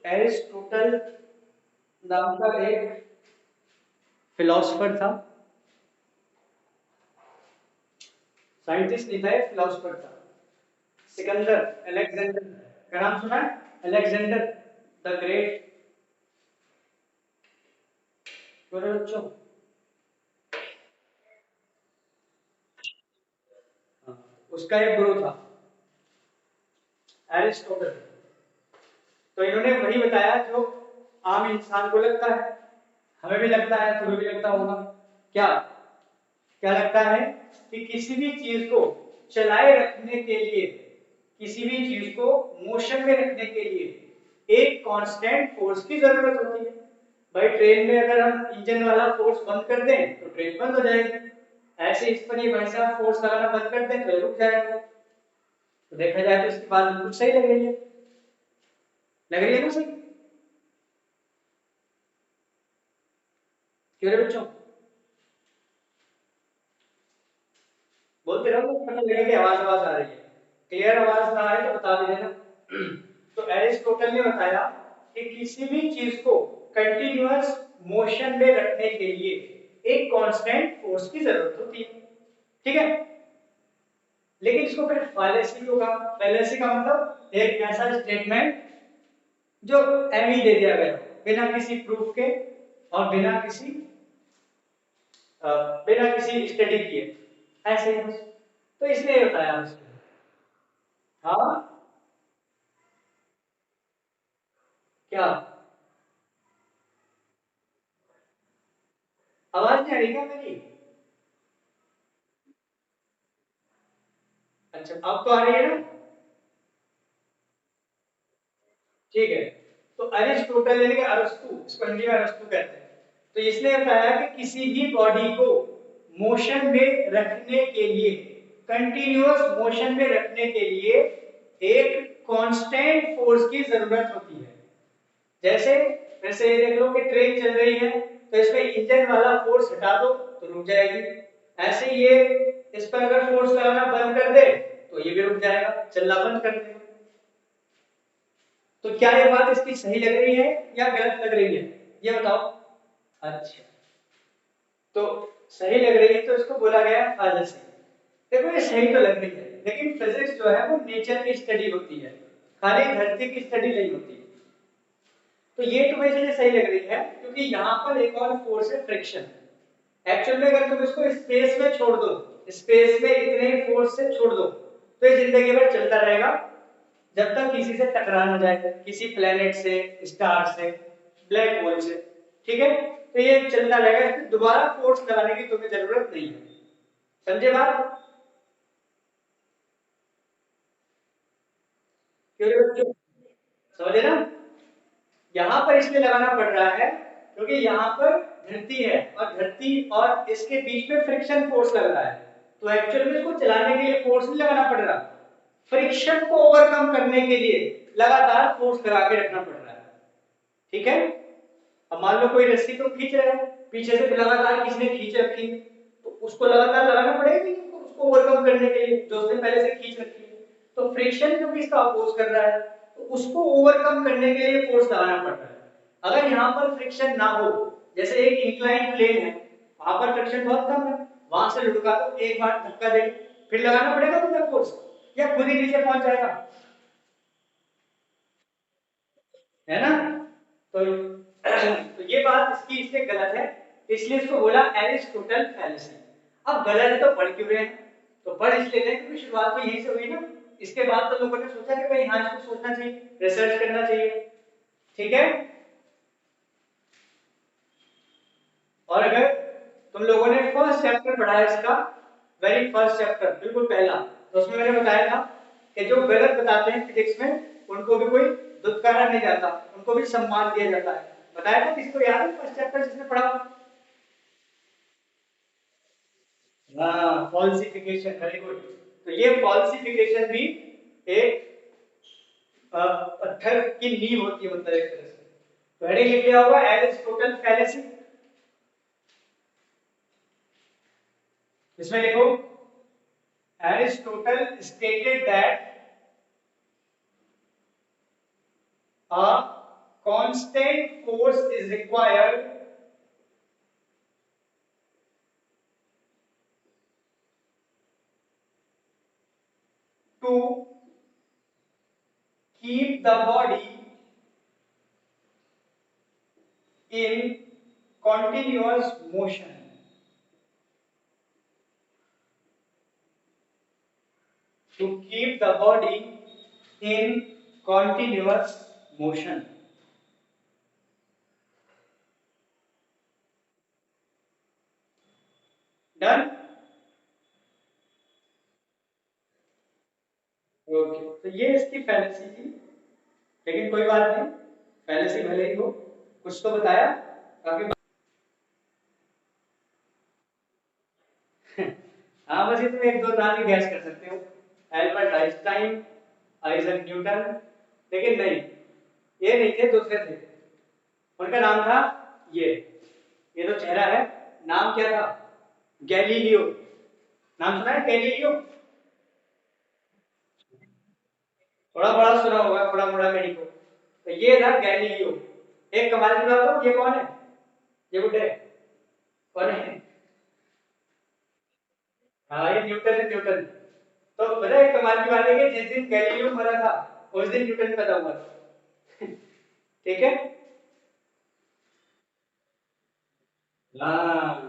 Aristotle नाम का एक फिलोसफर था, साइंटिस्ट नहीं था, फिलोसफर था। सिकंदर, अलेक्जेंडर का नाम सुना है? Alexander the great. बोलो बच्चों। हाँ, उसका एक गुरु था एरिस्टोटल। तो इन्होंने वही बताया जो आम इंसान को लगता है, हमें भी लगता है, तुम्हें भी लगता होगा। क्या क्या लगता है कि किसी भी चीज को चलाए रखने के लिए, किसी भी चीज को मोशन में रखने के लिए एक कांस्टेंट फोर्स की जरूरत होती है। भाई ट्रेन में अगर हम इंजन वाला फोर्स बंद कर दें तो ट्रेन बंद हो जाएगी। ऐसे इस पर ये भाई साहब फोर्स लगाना बंद कर दें तो रुक जाएगा। तो देखा जाए तो इसकी बात बिल्कुल सही लग रही है, लग रही है ना सही? क्यों रे बच्चों? बोलते रहो, पता लगेगा कि आवाज आवाज आ रही है। क्लियर आवाज ना आए तो बता भी देना। तो एरिस्टोटल ने बताया कि किसी भी चीज को कंटिन्यूअस मोशन में रखने के लिए एक कांस्टेंट फोर्स की जरूरत होती है। ठीक है, लेकिन इसको फिर फैलेसी क्यों कहा? फैलेसी का मतलब एक ऐसा स्टेटमेंट जो एम ही दे दिया गया बिना किसी प्रूफ के और बिना किसी स्टडी किए, ऐसे ही बस। तो इसलिए बताया उसने। हाँ, क्या आवाज नहीं आ रही क्या मेरी? अच्छा, अब तो आ रही है ना? ठीक है। तो अरिस्टोटल यानी कि अरस्तु, इसको हिंदी में अरस्तु कहते हैं। तो इसने बताया कि किसी भी बॉडी को मोशन में रखने के लिए, कंटिन्यूअस मोशन में रखने के लिए एक कांस्टेंट फोर्स की जरूरत होती है। जैसे वैसे ये देख लो कि ट्रेन चल रही है, तो इसमें इंजन वाला फोर्स हटा दो तो रुक जाएगी। ऐसे ये इस पर अगर फोर्स लगाना बंद कर दे तो ये भी रुक जाएगा, चलना बंद कर देगा। तो क्या ये बात इसकी सही लग रही है या गलत लग रही है, ये बताओ। अच्छा, तो सही लग रही है तो इसको बोला गया फाजेसी। देखो ये सही तो लग रही है, लेकिन फिजिक्स जो है वो नेचर की स्टडी होती है, खाली धरती की स्टडी नहीं होती। तो ये तुम्हें इसलिए सही लग रही है क्योंकि यहाँ पर एक और फोर्स है, फ्रिक्शन। एक्चुअल में अगर तुम इसको स्पेस में छोड़ दो, स्पेस में इतने ही फोर्स से छोड़ दो, तो ये जिंदगी भर चलता रहेगा जब तक किसी से टकरा ना जाए, किसी प्लेनेट से, स्टार से, ब्लैक होल से। ठीक है, तो ये चलता रहेगा, इसमें दोबारा फोर्स लगाने की तुम्हें जरूरत नहीं है। समझे बात? क्यों रे बच्चों? समझे ना? यहाँ पर इसलिए लगाना पड़ रहा है क्योंकि यहाँ पर धरती है और धरती और इसके बीच में फ्रिक्शन फोर्स लग रहा है। तो एक्चुअल में इसको चलाने के लिए फोर्स नहीं लगाना पड़ रहा, फ्रिक्शन को ओवरकम करने के लिए लगातार फोर्स लगा के रखना पड़ रहा है। ठीक है, अब मान लो कोई रस्सी तो खींच रहा है, पीछे से लगातार किसी ने खींच रखी है, तो उसको लगातार लगाना पड़ेगा कि उसको ओवरकम करने के लिए जो उसने पहले से खींच रखी है। तो फ्रिक्शन क्योंकि इसका अपोज कर रहा है, तो उसको ओवरकम करने के लिए फोर्स लगाना पड़ रहा है। अगर यहाँ पर फ्रिक्शन ना हो, जैसे एक इंक्लाइन प्लेन है, वहां पर फ्रिक्शन बहुत कम है, वहां से लुढ़का तो एक बार धक्का दे, फिर लगाना पड़ेगा तुम्हें फोर्स, या खुद ही नीचे पहुंच जाएगा, है ना? तो तो ये बात इसकी इससे गलत है, इसलिए इसको बोला एरिस्टोटल फैलेसी। अब गलत है तो पढ़ क्यों रहे हैं? तो पढ़ इसलिए रहे क्योंकि शुरुआत तो यहीं से हुई ना। इसके बाद तो लोगों ने सोचा कि भाई हाँ इसको सोचना चाहिए, रिसर्च करना चाहिए। ठीक है, और अगर तुम लोगों ने फर्स्ट चैप्टर पढ़ा है इसका, वेरी फर्स्ट चैप्टर बिल्कुल पहला, तो उसमें मैंने बताया था कि जो गलत बताते हैं फिजिक्स में उनको भी कोई दुत्कारा नहीं जाता, उनको भी सम्मान दिया जाता है। बताया था, किसको याद है फर्स्ट चैप्टर जिसने पढ़ा? हाँ, फॉल्सिफिकेशन, वेरी गुड। तो ये फॉल्सिफिकेशन भी एक पत्थर की नींव होती है, मतलब एक तरह से। तो हेडिंग लिख लिया होगा एरिस्टोटल फैलेसी। इसमें लिखो Aristotle stated that a constant force is required to keep the body in continuous motion. To keep the body in continuous motion. Done? Okay, तो ये इसकी फैलेसी थी, लेकिन कोई बात नहीं, फैलेसी भले ही हो, कुछ तो बताया काफी। हाँ, बस इसमें एक दो नाम ही गैस कर सकते हो, एल्बर्ट आइंस्टाइन, आइजैक न्यूटन, लेकिन नहीं, ये नहीं थे, दूसरे थे। उनका नाम था ये तो चेहरा है, नाम क्या था? गैलीलियो। नाम सुना है गैलीलियो? थोड़ा बड़ा सुना होगा, थोड़ा मोड़ा मेरी को। तो ये था गैलीलियो। एक कमाल की बात हो, ये कौन है? ये बुड्ढे कौन है? हाँ, ये न्यूटन है, न्यूटन। तो पता है कमाल की बात है कि जिस दिन गैलीलियो मरा था उस दिन न्यूटन पैदा हुआ था। ठीक है। हाँ,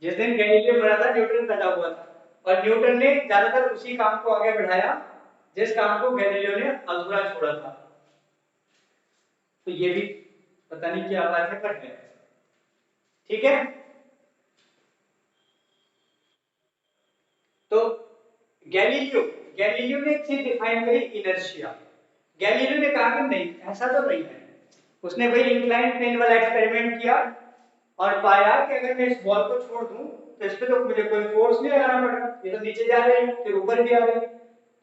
जिस दिन गैलीलियो मरा था न्यूटन पैदा हुआ था, और न्यूटन ने ज्यादातर उसी काम को आगे बढ़ाया जिस काम को गैलीलियो ने अधूरा छोड़ा था। तो ये भी पता नहीं क्या बात है, पर है। ठीक है। तो गैलीलियो गैलीलियो ने एक चीज डिफाइन करी, इनर्शिया। गैलीलियो ने कहा कि नहीं, ऐसा तो नहीं है। उसने वही इंक्लाइन प्लेन वाला एक्सपेरिमेंट किया और पाया कि अगर मैं इस बॉल को छोड़ दूं तो इस पे तो मुझे कोई फोर्स नहीं लगाना पड़ेगा, ये तो नीचे जा रही है, फिर ऊपर भी आ रही है।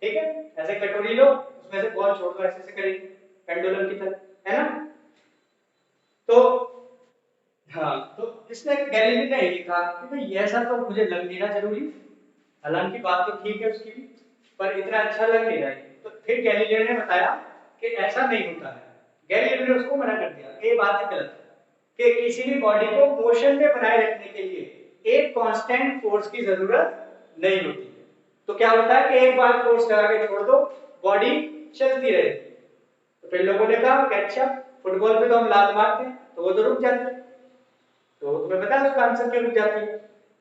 ठीक है, ऐसे कटोरी लो, उसमें से बॉल छोड़ दो, ऐसे ऐसे करेगी पेंडुलम की तरह, है ना? तो हाँ, तो इसने गैलीलियो ने ये कहा कि भाई ऐसा तो मुझे लग नहीं रहा जरूरी। हालांकि बात तो ठीक है उसकी भी, पर इतना अच्छा लग नहीं रहा है। तो फिर गैलीलियो ने बताया कि ऐसा नहीं होता है। गैलीलियो ने उसको मना कर दिया कि ये बात है गलत, कि किसी भी बॉडी को मोशन में बनाए रखने के लिए एक कांस्टेंट फोर्स की जरूरत नहीं होती। तो क्या होता है कि एक बार फोर्स लगा के छोड़ दो, बॉडी चलती रहेगी। तो फिर लोगों ने कहा कि अच्छा, फुटबॉल पे तो हम लात मारते हैं तो वो तो रुक जाती है। तो तुम्हें पता है उसका आंसर क्यों रुक जाती है?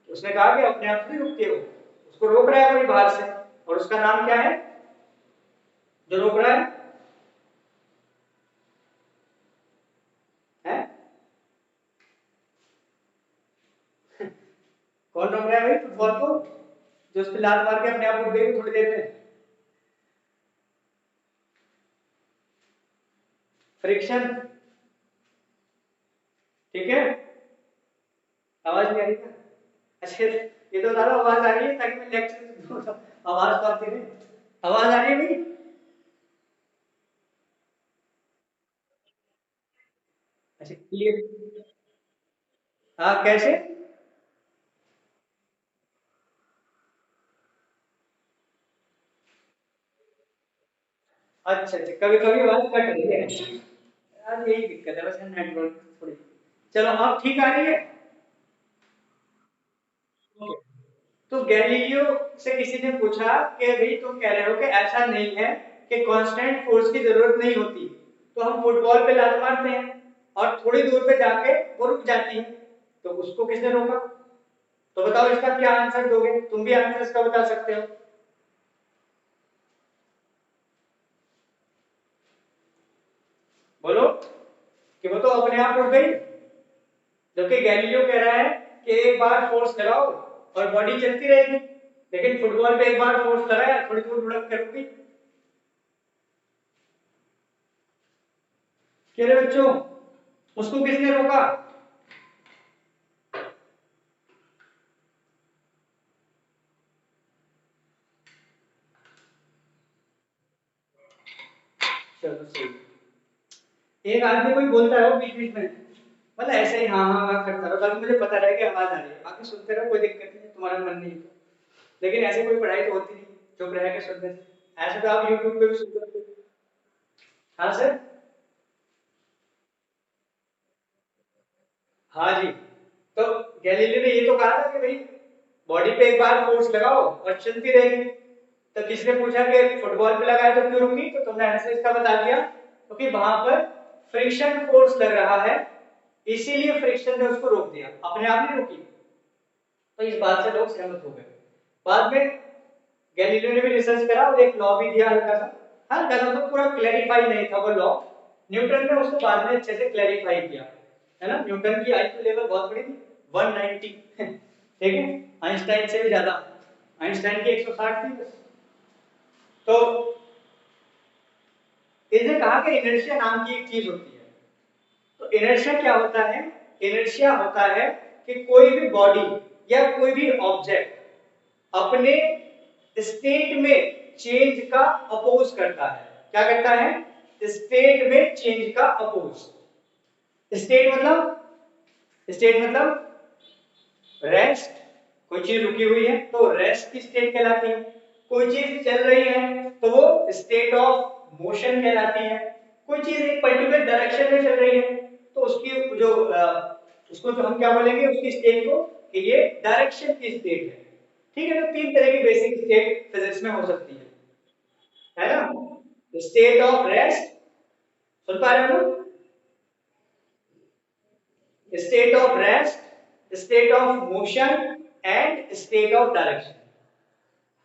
उसने कहा कि अपने आप से रुकती है, वो उसको रोक रहा है कोई बाहर से, और उसका नाम क्या है जो रोक रहा है? कौन रोक रहा है भाई फुटबॉल को, जो उस पर लात मार के अपने आप रुक गई थोड़ी देर में? फ्रिक्शन। ठीक है। आवाज नहीं आ रही क्या? अच्छा, ये तो ज्यादा आवाज आ रही है ताकि मैं लेक्चर दूं, तो आवाज तो आती नहीं। आवाज आ रही है भाई? अच्छा, क्लियर। हाँ, कैसे? अच्छा अच्छा, कभी कभी आवाज कट रही है यार, यही दिक्कत है बस, नेटवर्क थोड़ी। चलो, अब ठीक आ रही है। तो गैलीलियो से किसी ने पूछा कि भाई तुम कह रहे हो कि ऐसा नहीं है कि कांस्टेंट फोर्स की जरूरत नहीं होती, तो हम फुटबॉल पे लात मारते हैं और थोड़ी दूर पे जाके वो रुक जाती है, तो उसको किसने रोका? तो बताओ इसका क्या आंसर दोगे? तुम भी आंसर इसका बता सकते हो। बोलो कि वो तो अपने आप रुक गई, जबकि गैलीलियो कह रहा है कि एक बार फोर्स लगाओ और बॉडी चलती रहेगी, लेकिन फुटबॉल पे एक बार फोर्स लगाया, थोड़ी दूर लुढ़क कर रुक गई। कह रहे बच्चों, उसको किसने रोका? चलो सही। एक आदमी कोई बोलता रहो बीच बीच में, मतलब ऐसे ही हाँ हाँ हाँ करता रहो ताकि मुझे पता रहे कि आवाज आ रही है, बाकी सुनते रहो, कोई दिक्कत नहीं है, तुम्हारा मन नहीं है तो। लेकिन ऐसे कोई पढ़ाई तो होती नहीं चुप रह के सुनने से। ऐसे तो आप यूट्यूब पे भी सुन सकते हो। हाँ सर। हाँ जी, तो गैलीलियो ने ये तो कहा था कि भाई बॉडी पे एक बार फोर्स लगाओ और चलती रहेगी। तो किसने पूछा कि फुटबॉल पे लगाए तो क्यों रुकी, तो तुमने आंसर इसका बता दिया क्योंकि वहां पर फ्रिक्शन फोर्स लग रहा है, इसीलिए फ्रिक्शन ने उसको रोक दिया, अपने आप नहीं रुकी। तो इस बात से लोग सहमत हो गए। बाद में गैलीलियो ने भी रिसर्च करा और एक लॉ भी दिया हल्का सा तो पूरा क्लैरिफाई नहीं था वो लॉ। न्यूटन ने उसको बाद में अच्छे से क्लैरिफाई किया, है ना। न्यूटन की आईक्यू लेवल बहुत बड़ी थी, 190 ठीक है, आइंस्टाइन से भी ज्यादा। आइंस्टाइन की 160 थी बस। तो इसने कहा कि इनर्शिया नाम की एक चीज होती है। तो इनर्शिया क्या होता है? इनर्शिया होता है कि कोई भी बॉडी या कोई भी ऑब्जेक्ट अपने स्टेट में चेंज का अपोज करता है। क्या करता है? स्टेट में चेंज का अपोज। स्टेट मतलब रेस्ट। कोई चीज रुकी हुई है तो रेस्ट की स्टेट कहलाती है। कोई चीज चल रही है तो वो स्टेट ऑफ मोशन कहलाती है। कोई चीज एक पर्टिकुलर डायरेक्शन में चल रही है तो उसकी जो उसको जो हम क्या बोलेंगे उसकी स्टेट को कि ये डायरेक्शन की स्टेट है। ठीक है, तो तीन तरह की बेसिक स्टेट फिजिक्स में हो सकती है ना। स्टेट ऑफ रेस्ट, सुन पा रहे हो? State of rest, state of motion and state of direction.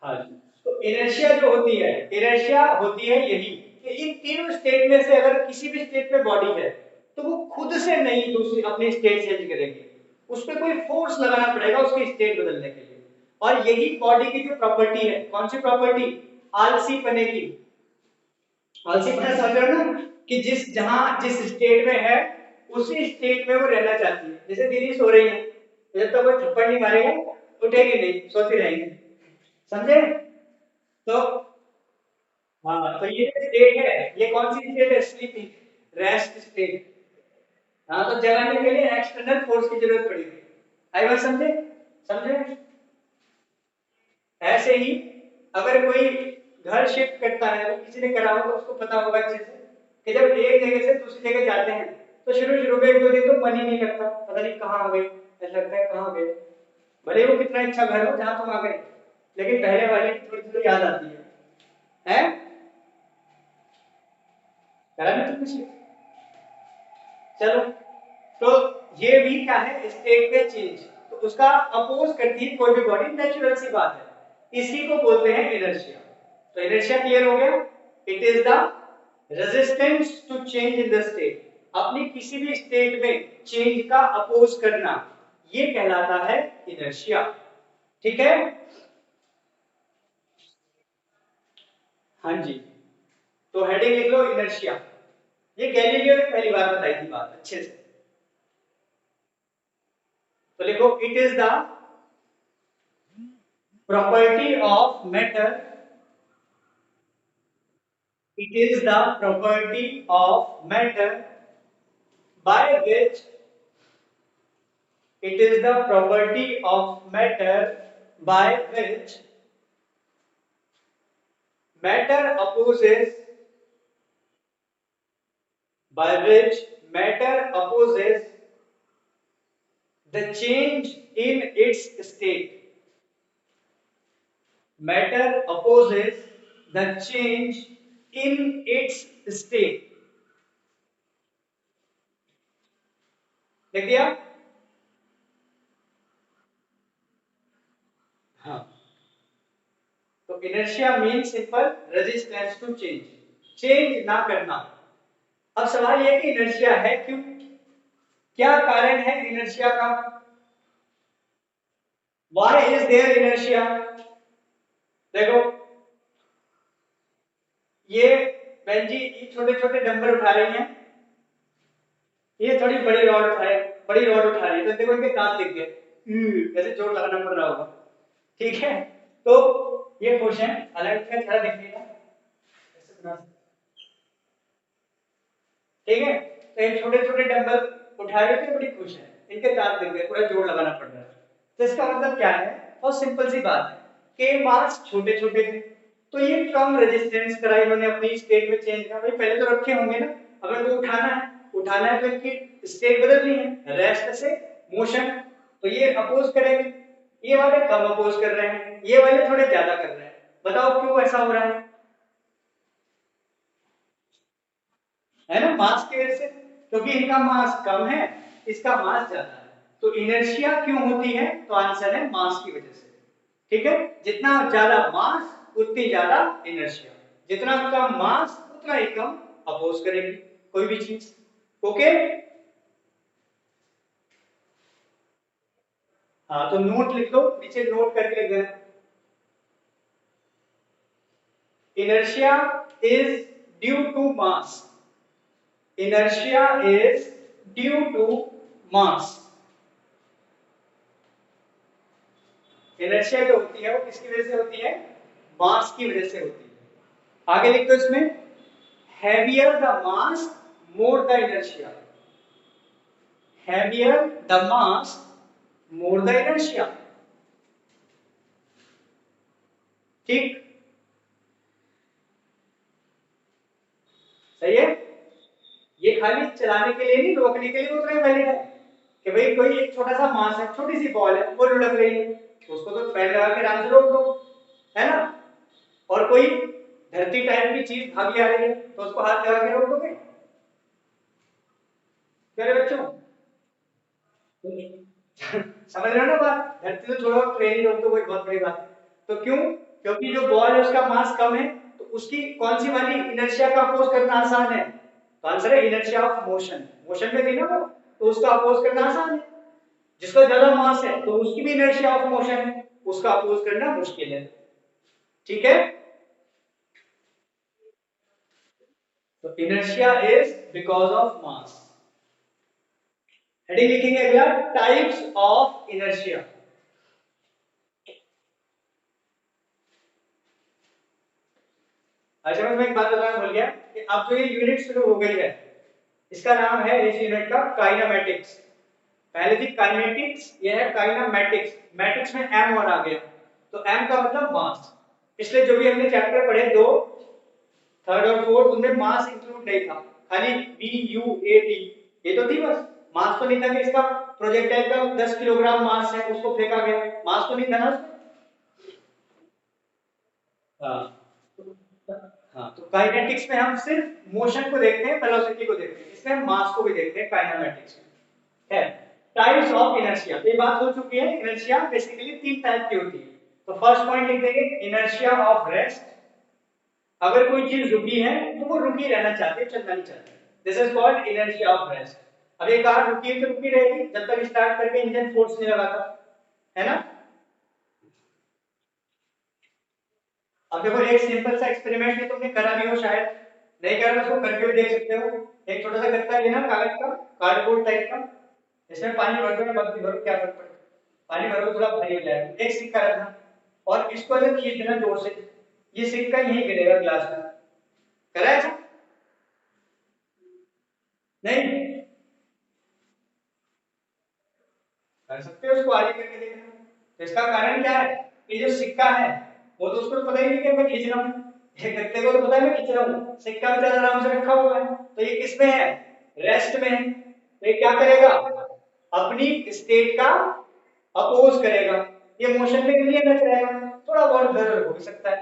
हाँ जी, तो इनर्शिया जो होती है, इनर्शिया होती है यही कि इन तीनों स्टेट में से अगर किसी भी स्टेट में बॉडी है तो वो खुद से नहीं दूसरी अपनी स्टेट चेंज करेगी, उस पर कोई फोर्स लगाना पड़ेगा उसकी स्टेट बदलने के लिए। और यही बॉडी की जो प्रॉपर्टी है, कौन सी प्रॉपर्टी? आलसी पने की। आलसी पना समझ रहे हो ना, कि जिस स्टेट में है उसी स्टेट में वो रहना चाहती है। जैसे दीदी सो रही है, जब तक कोई थप्पड़ नहीं मारेगा उठेगी नहीं, सोती रहेंगी, समझे? तो हाँ, तो ये स्टेट है, ये कौन सी स्टेट है? Sleeping, rest state. हाँ, तो जगाने के लिए एक्सटर्नल फोर्स की जरूरत पड़ेगी। आई बात समझे? समझे? ऐसे ही अगर कोई घर शिफ्ट करता है, वो किसी ने करा हो तो उसको पता होगा अच्छे से कि जब एक जगह से दूसरी जगह जाते हैं तो शुरू शुरू में एक दो दिन तो मन ही नहीं करता, पता नहीं कहाँ हो गए, ऐसा लगता है कहाँ हो गए। भले वो कितना अच्छा घर हो जहाँ तुम आ गए, लेकिन पहले वाले की थोड़ी थोड़ी याद आती है। करा नहीं तुम कुछ? चलो, तो ये भी क्या है? स्टेट में चेंज। तो उसका अपोज करती है कोई भी बॉडी, नेचुरल सी बात है, इसी को बोलते हैं इनर्शिया। तो इनर्शिया क्लियर हो गया? It is the resistance to change in the state. अपनी किसी भी स्टेट में चेंज का अपोज करना, ये कहलाता है इनर्शिया। ठीक है? हाँ जी, तो हेडिंग लिख लो इनर्शिया। ये गैलीलियो ने पहली बार बताई थी बात अच्छे से। तो लिखो, it is the property of matter. It is the property of matter by which it is the property of matter by which matter opposes by which matter opposes the change in its state. Matter opposes the change in its state. लिख दिया? हाँ, तो inertia means simple resistance to change, change ना करना। अब सवाल यह है कि इनर्शिया है क्यों, क्या कारण है इनर्शिया का? Why is there inertia? देखो, ये बहन जी छोटे छोटे डंबल उठा रही हैं, ये थोड़ी बड़ी रॉड उठा रही है, तो देखो इनके दांत दिख गए, कैसे जोर लगाना पड़ रहा होगा। ठीक है, तो ये खुश है, हालांकि थोड़ा दिखने का ऐसे बना, ठीक है। तो ये छोटे छोटे डंबल उठा रहे थे, बड़ी खुश है, इनके दांत दिख गए, पूरा जोर लगाना पड़ रहा है। तो इसका मतलब क्या है? बहुत सिंपल सी बात है कि मास छोटे छोटे थे, तो ये कम रेजिस्टेंस करा इन्होंने अपनी स्टेट में चेंज करा। भाई पहले तो रखे होंगे ना, अब इनको उठाना है तो इनकी स्टेट बदलनी है, रेस्ट से मोशन, तो ये अपोज करेंगे, ये वाले कम अपोज कर रहे हैं, ये वाले थोड़े ज्यादा कर रहे हैं। बताओ क्यों ऐसा हो रहा है ना? मास की वजह से, क्योंकि इनका मास कम है, इसका मास ज्यादा है, तो इनर्शिया क्यों होती है? तो आंसर है मास की वजह से। ठीक है, जितना ज्यादा मास उतनी ज्यादा इनर्शिया, जितना कम मास उतना ही कम अपोज करेगी कोई भी चीज। ओके, हाँ तो नोट लिख लो, नीचे नोट करके लिख देना। Inertia is due to mass, inertia is due to mass। inertia जो होती है वो किसकी वजह से होती है? मास की वजह से होती है। आगे लिख दो इसमें, heavier the mass more the inertia, heavier the mass more the inertia। ठीक, सही है। ये खाली चलाने के लिए नहीं, रोकने के लिए उतना ही वैलिड है कि भाई कोई एक छोटा सा मास है, छोटी सी बॉल है, वो लुढ़क रही है, तो उसको तो पैर लगा के आराम से रोक दो, है ना? और कोई धरती टाइप की चीज भागी आ रही है, तो उसको हाथ लगा के रोक दोगे? क्या रे बच्चों, समझ रहे हो ना बात? धरती तो छोड़ो, ट्रेन ही रोक दो, कोई बहुत बड़ी बात है। तो क्यों? क्योंकि जो बॉल है उसका मास कम है, तो उसकी कौन सी वाली इनर्शिया का अपोज करना आसान है? तो आंसर है इनर्शिया ऑफ मोशन। मोशन में थी ना वो, तो उसका अपोज करना आसान है। जिसका ज्यादा मास है तो उसकी भी इनर्शिया ऑफ मोशन है, उसका अपोज करना मुश्किल है। ठीक है, तो inertia is because of mass. Heading लिखेंगे अगला, टाइप्स ऑफ इनर्शिया। अच्छा मैं एक बात बताना भूल गया कि अब जो ये यूनिट शुरू हो गई है, इसका नाम है इस यूनिट का काइनेमैटिक्स। पहले थी काइनेटिक्स, ये है काइनेमैटिक्स। मैटिक्स में एम और आ गया, तो एम का मतलब मास। इसलिए जो भी हमने चैप्टर पढ़े दो, थर्ड और फोर्थ, उनमें मास इंक्लूड नहीं था, खाली बी यू ए टी ये तो थी बस। मास तो नहीं था कि इसका प्रोजेक्टाइल का 10 किलोग्राम मास है, उसको फेंका गया, मास तो नहीं था ना उसमें। हाँ, हाँ तो काइनेटिक्स में हम सिर्फ मोशन को देखते हैं, वेलोसिटी को देखते हैं, इसमें हम मास को भी देखते हैं काइनेमैटिक्स में। है टाइप्स ऑफ इनर्शिया, ये बात हो चुकी है। इनर्शिया बेसिकली तीन टाइप की होती है। तो फर्स्ट पॉइंट लिख देंगे, इनर्शिया ऑफ रेस्ट। अगर कोई चीज रुकी है तो वो रुकी रहना चाहती है, चलना नहीं चाहती, this is called inertia of rest. अब ये कार रुकी है तो रुकी रहेगी जब तक स्टार्ट करके इंजन फोर्स नहीं लगाता, है ना? अब देखो एक सिंपल सा एक्सपेरिमेंट है, तुमने करा भी हो शायद, नहीं करा तो उसको करके भी देख सकते हो। एक छोटा सा गत्ता लेना कागज का, कार्डबोर्ड टाइप का, इसमें पानी भर दो, मत भी भरो, क्या फर्क पड़ता है? पानी भरो थोड़ा भारी हो जाएगा, एक सिक्का रखना और इसको अलग खींच देना जोर से, ये सिक्का यहीं गिरेगा ग्लास में। करा है ऐसा? नहीं कर सकते हो, उसको आगे करके देखना। तो इसका कारण क्या है? ये जो सिक्का है वो तो उसको पता ही नहीं कि मैं खींच रहा हूँ, ये गत्ते को तो पता है मैं खींच रहा हूँ, सिक्का बेचारा आराम से रखा हुआ है, तो ये किस में है? रेस्ट में है। तो ये क्या करेगा? अपनी स्टेट का अपोज करेगा, ये मोशन में नहीं रह जाएगा, थोड़ा बहुत दर्द हो भी सकता है,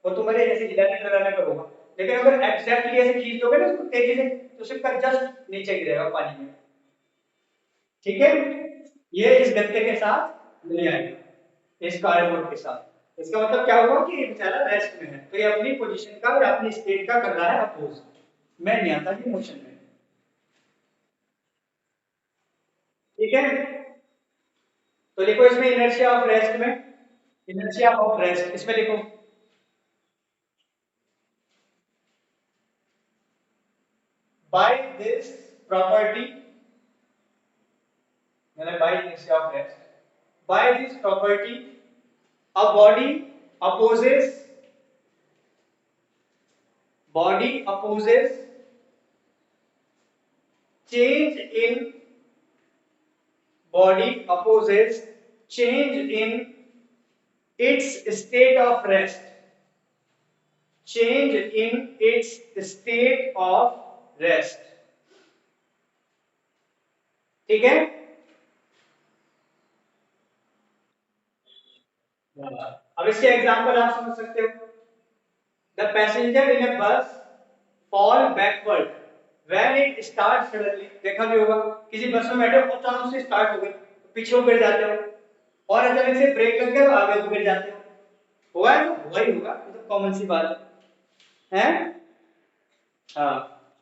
वो तुम्हारे ऐसे हिलाने डुलाने पर होगा, लेकिन अगर एग्जैक्टली ऐसे खींच दोगे ना उसको तेजी से, तो सिक्का जस्ट नीचे गिरेगा पानी में। ठीक है, ये इस गत्ते के साथ नहीं आएगा, इस कार्डबोर्ड के साथ। इसका मतलब क्या हुआ कि ये बेचारा रेस्ट में है, तो ये अपनी पोजीशन का या अपनी स्टेट का कर रहा है अपोज, मैं नहीं आता जी मोशन में। ठीक है, तो लिखो इसमें इनर्शिया ऑफ रेस्ट में, इनर्शिया ऑफ रेस्ट इसमें लिखो, बाय दिस प्रॉपर्टी, मतलब by inertia of rest, by this property a opposes body opposes change in body opposes change in its state of rest, change in its state of rest। ठीक है, अब इसके example आप समझ सकते हो। The passenger इन ए बस fall backward when it start suddenly. देखा भी होगा किसी बस में बैठे हो अचानक से स्टार्ट हो गई तो पीछे को गिर जाते हो, और अचानक से ब्रेक लग गया तो आगे को गिर जाते हो। हुआ है, हुआ ही होगा, ये तो कॉमन सी बात है। हाँ,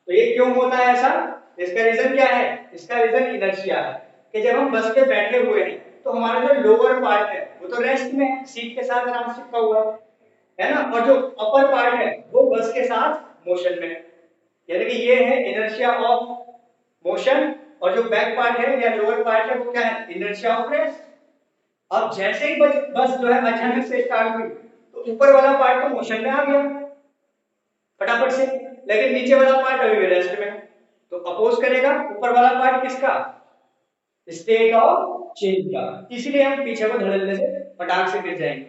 तो ये क्यों होता है ऐसा? इसका रीजन क्या है? इसका रीजन इनर्शिया है कि जब हम बस पे बैठे हुए हैं तो हमारा जो लोअर पार्ट है वो तो रेस्ट में है, सीट के साथ आराम से चिपका हुआ है ना, और जो अपर पार्ट है वो बस के साथ मोशन में है। यानी कि ये है इनर्शिया ऑफ मोशन, और जो बैक पार्ट है या लोअर पार्ट है वो क्या है? Inertia of rest. अब जैसे ही बस जो है अचानक से स्टार्ट हुई तो ऊपर वाला पार्ट तो मोशन में आ गया फटाफट से, लेकिन नीचे वाला पार्ट अभी भी रेस्ट में है। तो अपोज करेगा ऊपर वाला पार्ट किसका? स्टेट ऑफ चेंज का। इसलिए हम पीछे को धड़ल्ले से फटाक से गिर जाएंगे।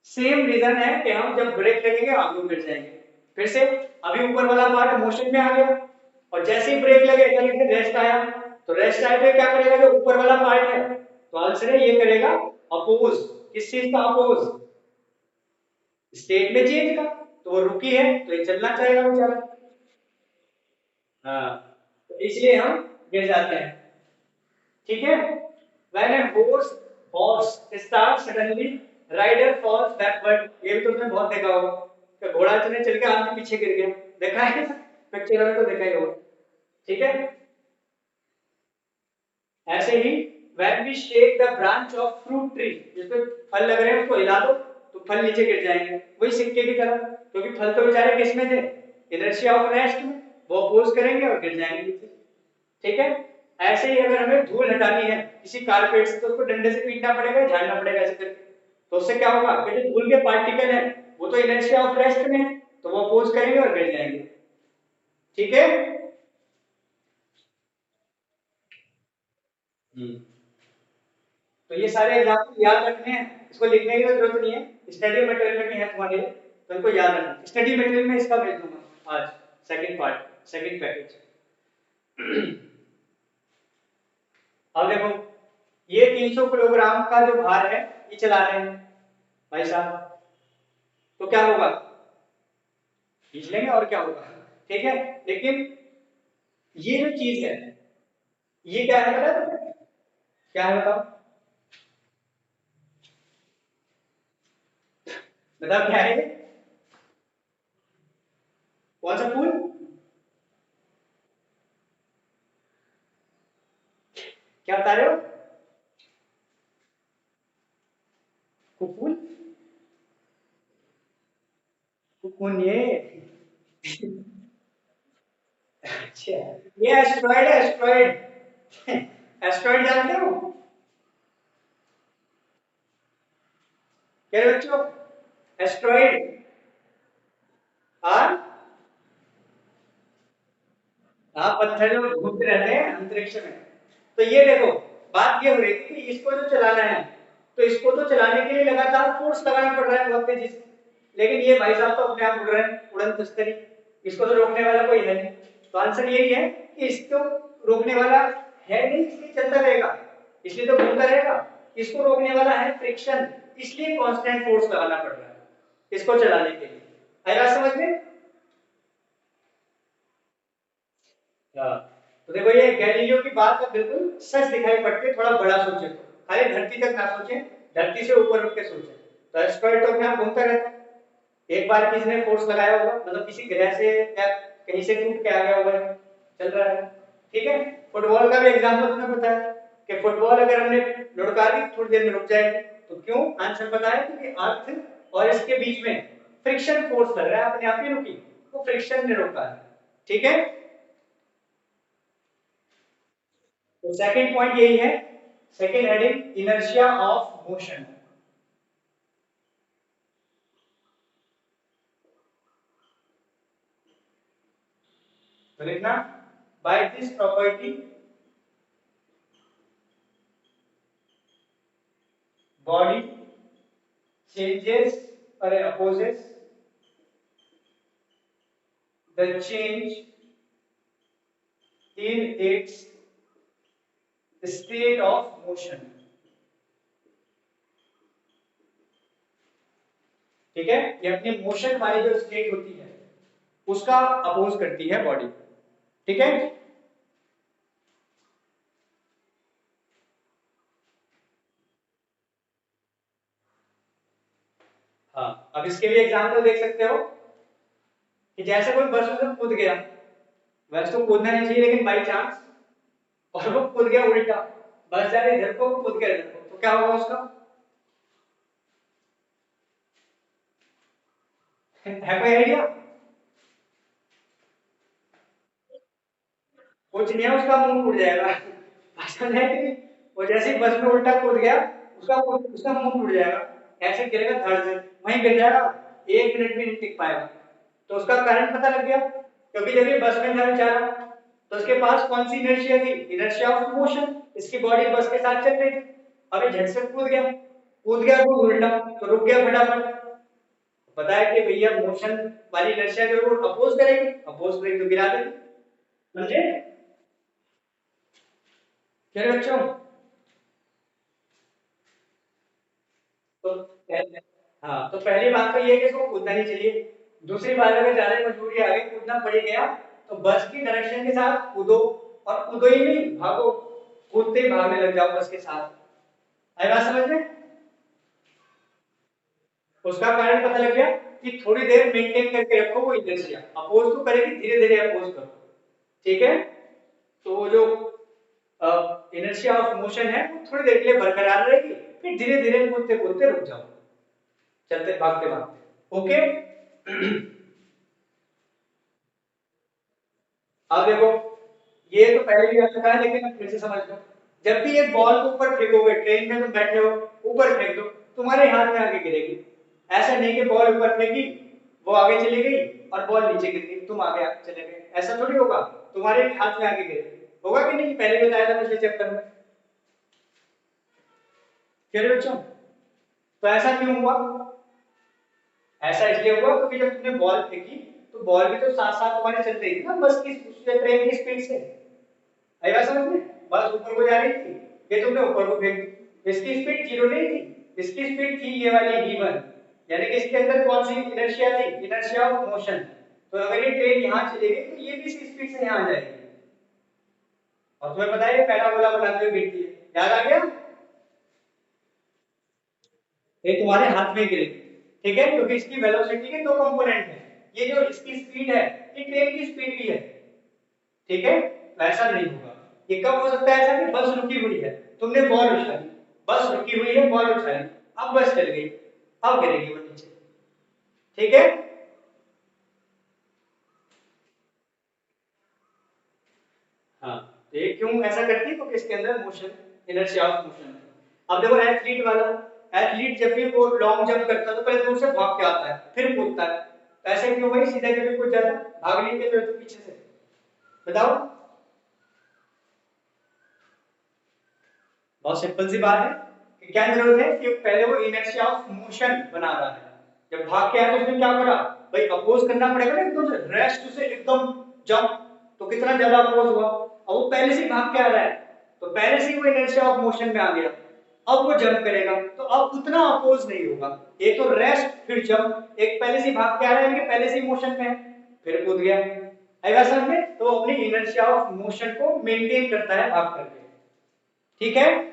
सेम रीजन है कि हम जब ब्रेक लगेंगे आगे गिर जाएंगे। फिर से अभी ऊपर वाला पार्ट मोशन में आ गया और जैसे ही ब्रेक लगे अचानक से रेस्ट आया, तो रेस्ट आए तो क्या करेगा? जो ऊपर वाला पार्ट है तो आंसर है ये करेगा अपोज। किस चीज का अपोज? स्टेट में चेंज का। तो वो रुकी है तो ये चलना चाहेगा बेचारा। हाँ, तो इसलिए हम गिर जाते हैं। ठीक है। When a horse starts suddenly, rider falls backward। ये भी तुमने बहुत देखा होगा कि घोड़ा चलने चल के आगे पीछे गिर गया। देखा है पिक्चर में तो देखा ही होगा। ठीक है। ऐसे ही when we shake the branch of fruit tree, जिस पे फल लग रहे हैं उसको हिला दो तो फल नीचे गिर जाएंगे, वही सिक्के की तरह, क्योंकि फल तो बेचारे किस में थे? इनर्शिया ऑफ रेस्ट में। वो अपोज करेंगे और गिर जाएंगे नीचे। ठीक है। ऐसे ही अगर हमें धूल हटानी है किसी कारपेट से तो उसको डंडे से पीटना पड़ेगा, झाड़ना पड़ेगा ऐसे करके। तो उससे क्या होगा कि जो धूल के पार्टिकल है वो तो इनर्शिया ऑफ रेस्ट में है, तो वो अपोज करेंगे और गिर जाएंगे। ठीक है। तो ये सारे एग्जांपल याद रखने हैं, इसको लिखने की तो जरूरत नहीं है, स्टडी मटेरियल में है तुम्हारे लिए, तो इनको याद रखना। स्टडी मटेरियल में इसका भेज दूंगा आज, सेकंड पार्ट, सेकंड पैकेज। अब देखो ये 300 किलोग्राम का जो भार है ये चला रहे हैं भाई साहब, तो क्या होगा? खींच लेंगे और क्या होगा। ठीक है। लेकिन ये जो चीज है ये क्या है मतलब, क्या है बताओ? बताओ क्या है ये? कौन सा फूल? क्या बता रहे हो? फूल? कौन ये? अच्छा, ये एस्ट्रॉइड है, एस्ट्रॉइड। एस्ट्रॉइड जानते हो? क्या बच्चों? एस्ट्रॉइड। हाँ हाँ, पत्थर जो घूमते रहते हैं अंतरिक्ष में। तो ये देखो बात ये हो रही थी कि इसको जो चलाना है तो इसको तो चलाने के लिए लगातार फोर्स लगाना पड़ रहा है बहुत तेजी से, लेकिन ये भाई साहब तो अपने आप उड़ रहे हैं उड़न तस्तरी, इसको तो रोकने वाला कोई है नहीं। तो आंसर यही है कि इसको रोकने वाला है नहीं, इसलिए चलता रहेगा, इसलिए तो घूमता रहेगा। इसको रोकने वाला है फ्रिक्शन, इसलिए कांस्टेंट फोर्स लगाना पड़ रहा है इसको चलाने के लिए। आएगा समझ में? हाँ, तो देखो ये गैलीलियो की बात तो बिल्कुल सच दिखाई पड़ती है, थोड़ा बड़ा सोचे तो, खाली धरती तक ना सोचे, धरती से ऊपर उठ के सोचे। तो एस्ट्रॉइड तो अपने आप घूमता रहता है, एक बार किसी ने फोर्स लगाया होगा, मतलब किसी ग्रह से या कहीं से टूट के आ गया होगा, चल रहा है। ठीक है। फुटबॉल का भी एग्जांपल तुमने बताया कि फुटबॉल अगर हमने लुढ़का दी थोड़ी देर में रुक जाएगी, तो क्यों? आंसर पता है क्योंकि अर्थ और इसके बीच में फ्रिक्शन फोर्स लग रहा है, अपने आप ही रुकी, वो फ्रिक्शन ने रोका है। ठीक है। तो सेकंड पॉइंट यही है, second heading inertia of motion. तो लिखना by this property body changes or opposes the change in its state of motion। ठीक है, ये अपनी मोशन वाली जो स्टेट होती है उसका अपोज करती है बॉडी। ठीक है, हाँ अब इसके लिए एग्जांपल देख सकते हो कि जैसे कोई बस में कूद गया, वैसे तो कूदना नहीं चाहिए लेकिन बाई चांस, और वो कूद गया उल्टा, बस जा रही इधर को, कूद गया इधर को, तो क्या होगा उसका? है कोई आइडिया? कुछ नहीं है, उसका मुंह टूट जाएगा। ऐसा नहीं है कि वो जैसे ही बस में उल्टा कूद गया, उसका उसका मुंह टूट जाएगा, ऐसे गिरेगा धड़ से, वहीं गिर जाएगा, 1 मिनट भी नहीं टिक पाएगा। तो उसका कारण पता लग गया, क्योंकि जब ये बस में था बेचारा, तो उसके पास कौन सी इनर्शिया थी? इनर्शिया ऑफ मोशन, इसकी बॉडी बस के साथ चल रही थी। अब ये झट से कूद गया तो उल्टा, तो रुक गया फटाफट। पता है कि भैया मोशन वाली इनर्शिया जो वो अपोज करेगी तो गिरा देगी। समझे क्या बच्चों? तो हाँ, तो पहली बात तो ये है कि इसको कूदना नहीं चाहिए। दूसरी बात, अगर ज्यादा मजबूरी आ गई, कूदना पड़ गया, तो बस की डायरेक्शन के साथ कूदो, और कूदो ही नहीं, भागो, कूदते ही भागने लग जाओ बस के साथ। आई बात समझ में? उसका कारण पता लग गया कि थोड़ी देर मेंटेन करके रखो वो इनर्शिया, अपोज तो करेगी, धीरे धीरे अपोज करो। ठीक है, तो वो जो इनर्शिया ऑफ मोशन है वो थोड़ी देर के लिए बरकरार रहेगी, फिर धीरे धीरे कूदते कूदते रुक जाओ, चलते भागते भागते। ओके। अब देखो, ये तो पहले भी आ चुका है लेकिन फिर से समझ लो। जब भी एक बॉल को ऊपर फेंकोगे, ट्रेन में तुम बैठे हो, ऊपर फेंक दो, तुम्हारे हाथ में आके गिरेगी। ऐसा नहीं कि बॉल ऊपर फेंकी, वो आगे चली गई और बॉल नीचे गिर गई, तुम आगे चले गए, ऐसा थोड़ी होगा। तुम्हारे हाथ में आके गिरेगी, होगा कि नहीं? पहले बताया था पिछले चैप्टर में। फिर बच्चों, तो ऐसा क्यों हुआ? ऐसा इसलिए हुआ क्योंकि जब तुमने बॉल फेंकी, तो बॉल भी तो साथ साथ तुम्हारे चल रही थी ना, बस की ट्रेन की स्पीड से। आई बात समझ में? बस ऊपर को जा रही थी, ये तुमने ऊपर को फेंक दी, इसकी स्पीड जीरो नहीं थी, इसकी स्पीड थी ये वाली v1, यानी कि इसके अंदर कौन सी इनर्शिया थी? Inertia of motion. तो अगर ये ट्रेन यहाँ चली गई तो ये भी इसी स्पीड से यहाँ आ जाएगी, और तुम्हें पता है ये पैराबोला बनाते हुए गिरती है, याद आ गया? ये तुम्हारे हाथ में गिरेगी। ठीक है, क्योंकि इसकी वेलोसिटी के दो कंपोनेंट है, ये जो इसकी स्पीड है, ये ट्रेन की स्पीड भी है। ठीक है, वैसा नहीं होगा। ये कब हो सकता है ऐसा कि बस रुकी हुई है, तुमने बॉल उछाली, बस रुकी हुई है, बॉल उछाली, अब बस चल गई, अब गिरेगी वो नीचे। ठीक है, हाँ, तो ये क्यों ऐसा करती है? क्योंकि इसके अंदर मोशन, इनर्शिया ऑफ मोशन है। अब देखो एथलीट वाला, एथलीट जब भी वो लॉन्ग जंप करता है तो पहले दूर से भाग के आता है, फिर कूदता है, तो ऐसे क्यों भाई? सीधा क्यों कूद जाता है? भागने के लिए तो पीछे से, बताओ। बहुत सिंपल सी बात है कि क्या जरूरत है कि पहले वो इनर्शिया ऑफ मोशन बना रहा है, जब भाग के आया तो उसने क्या करा भाई? अपोज करना पड़ेगा ना एकदम से, रेस्ट से एकदम जंप, तो कितना ज्यादा अपोज हुआ। अब वो पहले से ही भाग के आ रहा है, तो पहले से ही वो इनर्शिया ऑफ मोशन में आ गया, अब वो जंप करेगा तो अब उतना अपोज नहीं होगा। एक तो रेस्ट फिर जंप, एक पहले से ही भाग के आ रहा है कि पहले से ही मोशन में है, फिर कूद गया। आई बात समझ में? तो अपनी इनर्शिया ऑफ मोशन को मेंटेन करता है भाग करके। ठीक है,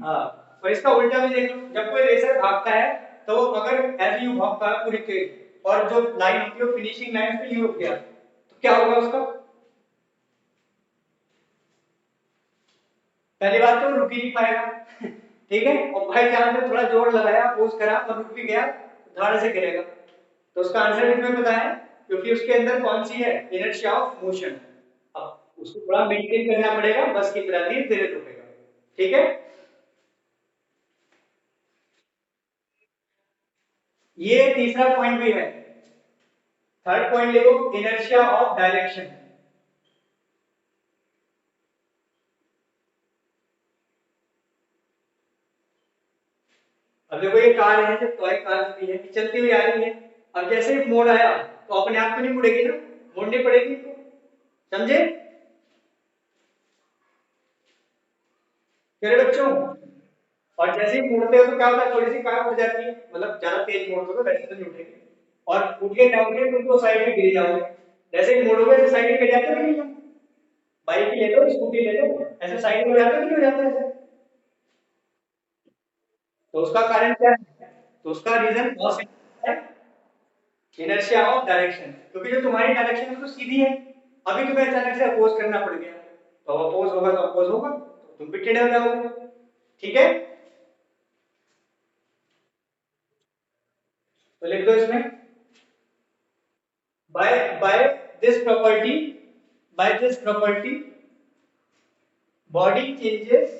हाँ, और इसका उल्टा भी देख लो, जब कोई रेसर भागता है तो अगर ऐसे यू भागता है पूरी तेज, और जो लाइन होती है फिनिशिंग लाइन पे यू रुक गया, तो क्या होगा उसका? पहली बात तो रुक ही नहीं पाएगा। ठीक है, और भाई चांस में थोड़ा जोर लगाया, पोज करा और रुक भी गया, धाड़ से गिरेगा। तो उसका आंसर भी तुम्हें पता है, क्योंकि उसके अंदर कौन सी है? Inertia of motion. अब उसको थोड़ा मेंटेन करना पड़ेगा, बस की तरह धीरे धीरे रुकेगा। ठीक है, ये तीसरा पॉइंट भी है। थर्ड पॉइंट देखो, इनर्शिया ऑफ डायरेक्शन। अब देखो ये कार है, जो टॉय कार भी है, चलती हुई आ रही है, अब जैसे ही मोड़ आया तो अपने आप तो नहीं मुड़ेगी ना, मोड़नी पड़ेगी तो। समझे मेरे बच्चों? और जैसे ही मोड़ते हो तो क्या होता है, थोड़ी सी कार उठ जाती है, मतलब ज्यादा तेज मोड़ते हो तो वैसे तो नहीं उठेगी, और उठ के जाओगे तो उसको साइड में गिर जाओगे। जैसे ही मोड़ोगे तो साइड में गिर जाते हो कि नहीं? बाइक ले लो, स्कूटी ले लो, ऐसे साइड में हो जाते हो कि नहीं हो जाते ऐसे? तो उसका कारण क्या है? तो उसका रीजन बहुत सिंपल है, इनर्शिया ऑफ डायरेक्शन, क्योंकि जो तुम्हारी डायरेक्शन है तो सीधी है, अभी तुम्हें अचानक से अपोज करना पड़ गया, तो अपोज होगा तो अपोज होगा, तो तुम भी टेढ़े हो जाओगे। ठीक है, तो लिख दो इसमें, by this property, by this property body changes,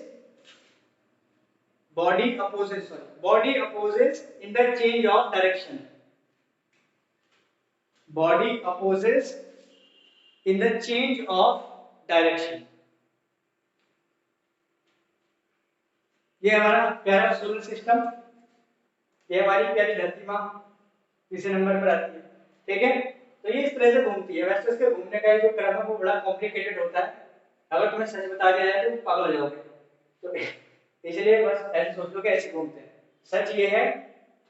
body opposes in the change of direction, body opposes in the change of direction। ये हमारा प्यारा सोलर सिस्टम, ये हमारी प्यारी धरती माँ तीसरे नंबर पर आती है। ठीक है, तो ये इस तरह से घूमती है। वैसे उसके घूमने का जो क्रम है वो बड़ा कॉम्प्लिकेटेड होता है, अगर तुम्हें सच बता दिया जाए तो पागल हो जाओगे, तो इसलिए बस ऐसे सोच लो कि ऐसे घूमते हैं। सच ये है,